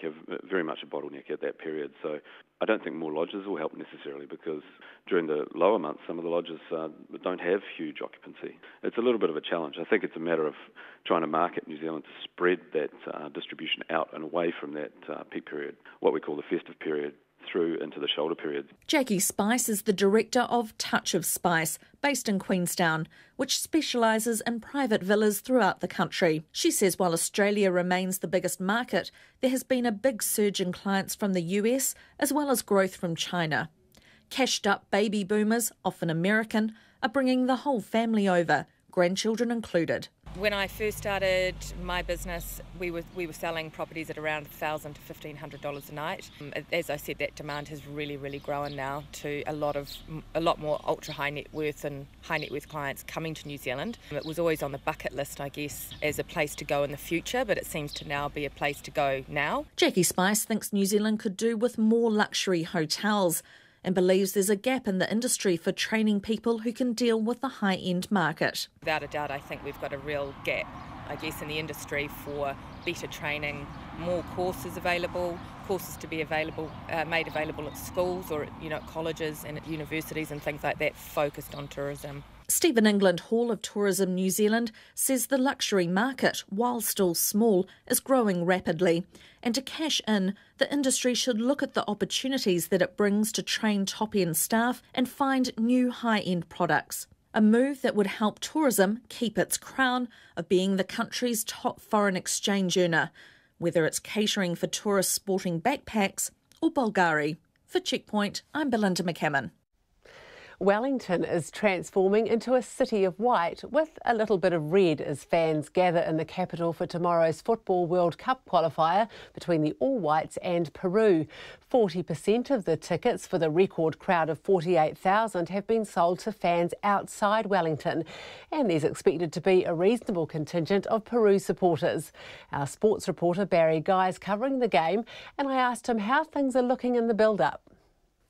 very much a bottleneck at that period. So I don't think more lodges will help necessarily, because during the lower months, some of the lodges don't have huge occupancy. It's a little bit of a challenge. I think it's a matter of trying to market New Zealand to spread that distribution out and away from that peak period, what we call the festive period, through into the shoulder periods. Jackie Spice is the director of Touch of Spice, based in Queenstown, which specialises in private villas throughout the country. She says while Australia remains the biggest market, there has been a big surge in clients from the US as well as growth from China. Cashed up baby boomers, often American, are bringing the whole family over, grandchildren included. When I first started my business, we were selling properties at around $1,000 to $1,500 a night. As I said, that demand has really grown now to a lot more ultra high net worth and high net worth clients coming to New Zealand. It was always on the bucket list, I guess, as a place to go in the future, but it seems to now be a place to go now. Jackie Spice thinks New Zealand could do with more luxury hotels, and believes there's a gap in the industry for training people who can deal with the high-end market. Without a doubt, I think we've got a real gap, I guess, in the industry for better training, more courses available, courses to be made available at schools or at colleges and at universities and things like that, focused on tourism. Stephen England, Hall of Tourism New Zealand, says the luxury market, while still small, is growing rapidly. And to cash in, the industry should look at the opportunities that it brings to train top-end staff and find new high-end products. A move that would help tourism keep its crown of being the country's top foreign exchange earner, whether it's catering for tourists sporting backpacks or Bulgari. For Checkpoint, I'm Belinda McCammon. Wellington is transforming into a city of white with a little bit of red as fans gather in the capital for tomorrow's Football World Cup qualifier between the All Whites and Peru. 40% of the tickets for the record crowd of 48,000 have been sold to fans outside Wellington, and there's expected to be a reasonable contingent of Peru supporters. Our sports reporter Barry Guy is covering the game, and I asked him how things are looking in the build-up.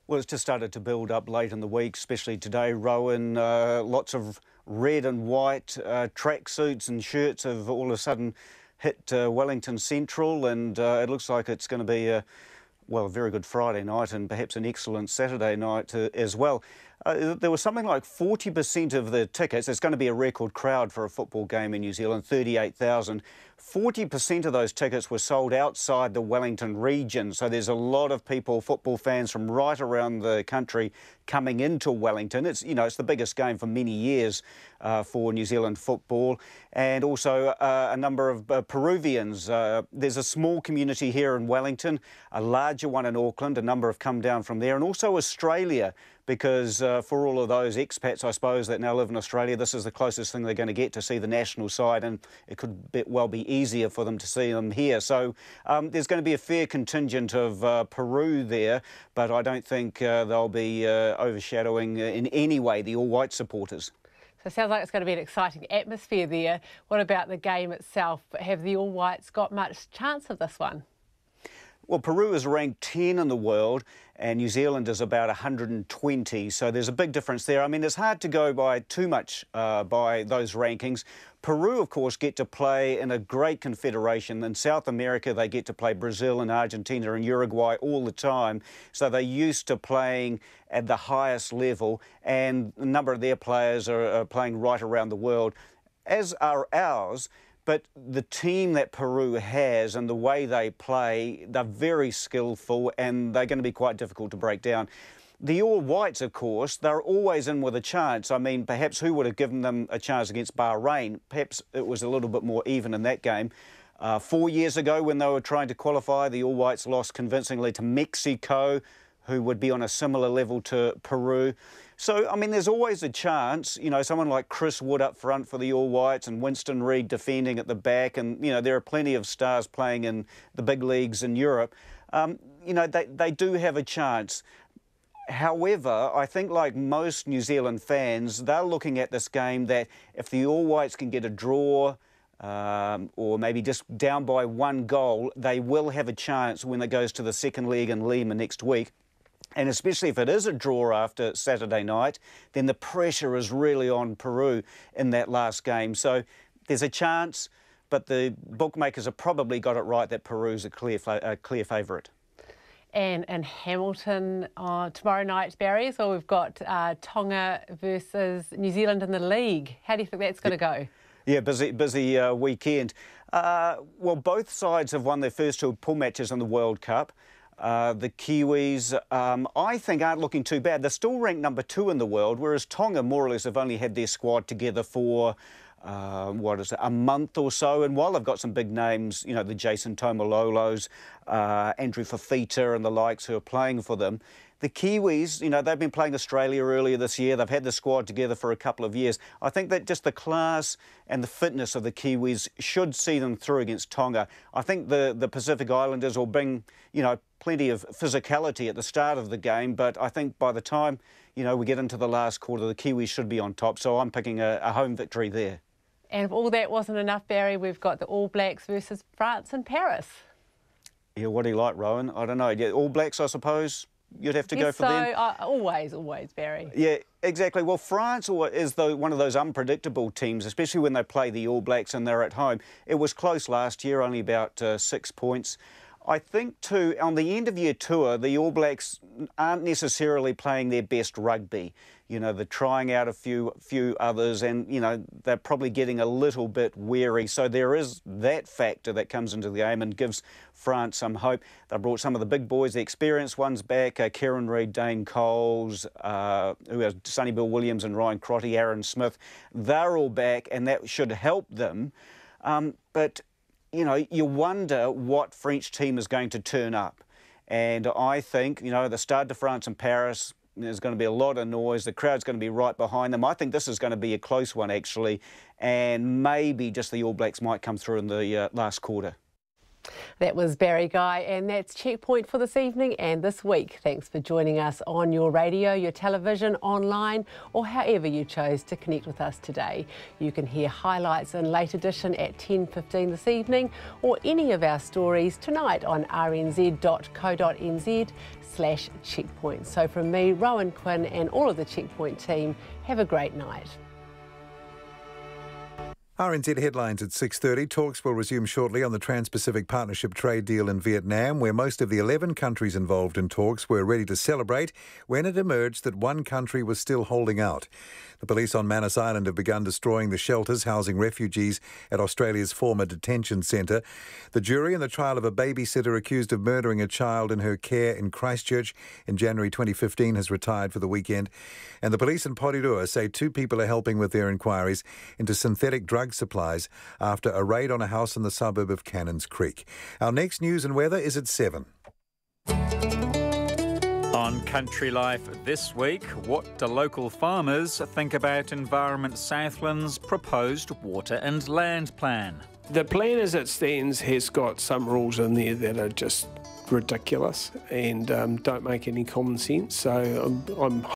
Well, it's just started to build up late in the week, especially today, Rowan. Lots of red and white tracksuits and shirts have all of a sudden hit Wellington Central, and it looks like it's going to be a very good Friday night and perhaps an excellent Saturday night as well. There was something like 40% of the tickets. It's going to be a record crowd for a football game in New Zealand, 38,000. 40% of those tickets were sold outside the Wellington region. So there's a lot of people, football fans from right around the country coming into Wellington. It's the biggest game for many years for New Zealand football, and also a number of Peruvians. There's a small community here in Wellington, a larger one in Auckland. A number have come down from there, and also Australia, because for all of those expats, I suppose, that now live in Australia, this is the closest thing they're going to get to see the national side, and it could well be easier for them to see them here. So there's going to be a fair contingent of Peru there, but I don't think they'll be overshadowing in any way the all-white supporters. So it sounds like it's going to be an exciting atmosphere there. What about the game itself? Have the All Whites got much chance of this one? Well, Peru is ranked 10 in the world and New Zealand is about 120, so there's a big difference there. I mean, it's hard to go by too much by those rankings. Peru, of course, get to play in a great confederation. In South America, they get to play Brazil and Argentina and Uruguay all the time, so they're used to playing at the highest level, and a number of their players are playing right around the world, as are ours. But the team that Peru has and the way they play, they're very skillful and they're going to be quite difficult to break down. The All Whites, of course, they're always in with a chance. I mean, perhaps who would have given them a chance against Bahrain? Perhaps it was a little bit more even in that game. 4 years ago, when they were trying to qualify, the All Whites lost convincingly to Mexico, who would be on a similar level to Peru. So, I mean, there's always a chance, someone like Chris Wood up front for the All Whites and Winston Reid defending at the back, and, there are plenty of stars playing in the big leagues in Europe. They do have a chance. However, I think like most New Zealand fans, they're looking at this game that if the All Whites can get a draw, or maybe just down by 1 goal, they will have a chance when it goes to the second leg in Lima next week. And especially if it is a draw after Saturday night, then the pressure is really on Peru in that last game. So there's a chance, but the bookmakers have probably got it right that Peru's a clear favourite. And in Hamilton tomorrow night, Barry, so we've got Tonga versus New Zealand in the league. How do you think that's going to go? Yeah, busy weekend. Well, both sides have won their first two pool matches in the World Cup. The Kiwis, I think, aren't looking too bad. They're still ranked number 2 in the world, whereas Tonga more or less have only had their squad together for a month or so, and while they've got some big names, you know, the Jason Tomololos, Andrew Fafita and the likes who are playing for them, the Kiwis, you know, they've been playing Australia earlier this year. They've had the squad together for a couple of years. I think that just the class and the fitness of the Kiwis should see them through against Tonga. I think the Pacific Islanders will bring, you know, plenty of physicality at the start of the game, but I think by the time, you know, we get into the last quarter, the Kiwis should be on top. So I'm picking a home victory there. And if all that wasn't enough, Barry, we've got the All Blacks versus France in Paris. Yeah, what do you like, Rowan? I don't know. Yeah, All Blacks, I suppose. You'd have to go for them. Always, Barry. Yeah, exactly. Well, France is one of those unpredictable teams, especially when they play the All Blacks and they're at home. It was close last year, only about 6 points. I think, too, on the end-of-year tour, the All Blacks aren't necessarily playing their best rugby. You know, they're trying out a few others and, you know, they're probably getting a little bit wary. So there is that factor that comes into the game and gives France some hope. They brought some of the big boys, the experienced ones back, Kieran Reid, Dane Coles, who are Sonny Bill Williams and Ryan Crotty, Aaron Smith. They're all back and that should help them. But you know, you wonder what French team is going to turn up. And I think, you know, the Stade de France in Paris, there's going to be a lot of noise. The crowd's going to be right behind them. I think this is going to be a close one, actually. And maybe just the All Blacks might come through in the last quarter. That was Barry Guy, and that's Checkpoint for this evening and this week. Thanks for joining us on your radio, your television, online, or however you chose to connect with us today. You can hear highlights in late edition at 10:15 this evening, or any of our stories tonight on rnz.co.nz/checkpoint. So from me, Rowan Quinn, and all of the Checkpoint team, have a great night. RNZ headlines at 6:30. Talks will resume shortly on the Trans-Pacific Partnership trade deal in Vietnam, where most of the 11 countries involved in talks were ready to celebrate when it emerged that one country was still holding out. The police on Manus Island have begun destroying the shelters housing refugees at Australia's former detention centre. The jury in the trial of a babysitter accused of murdering a child in her care in Christchurch in January 2015 has retired for the weekend. And the police in Porirua say 2 people are helping with their inquiries into synthetic drug supplies after a raid on a house in the suburb of Cannons Creek. Our next news and weather is at 7. On Country Life this week, what do local farmers think about Environment Southland's proposed water and land plan? The plan as it stands has got some rules in there that are just ridiculous and don't make any common sense. So I'm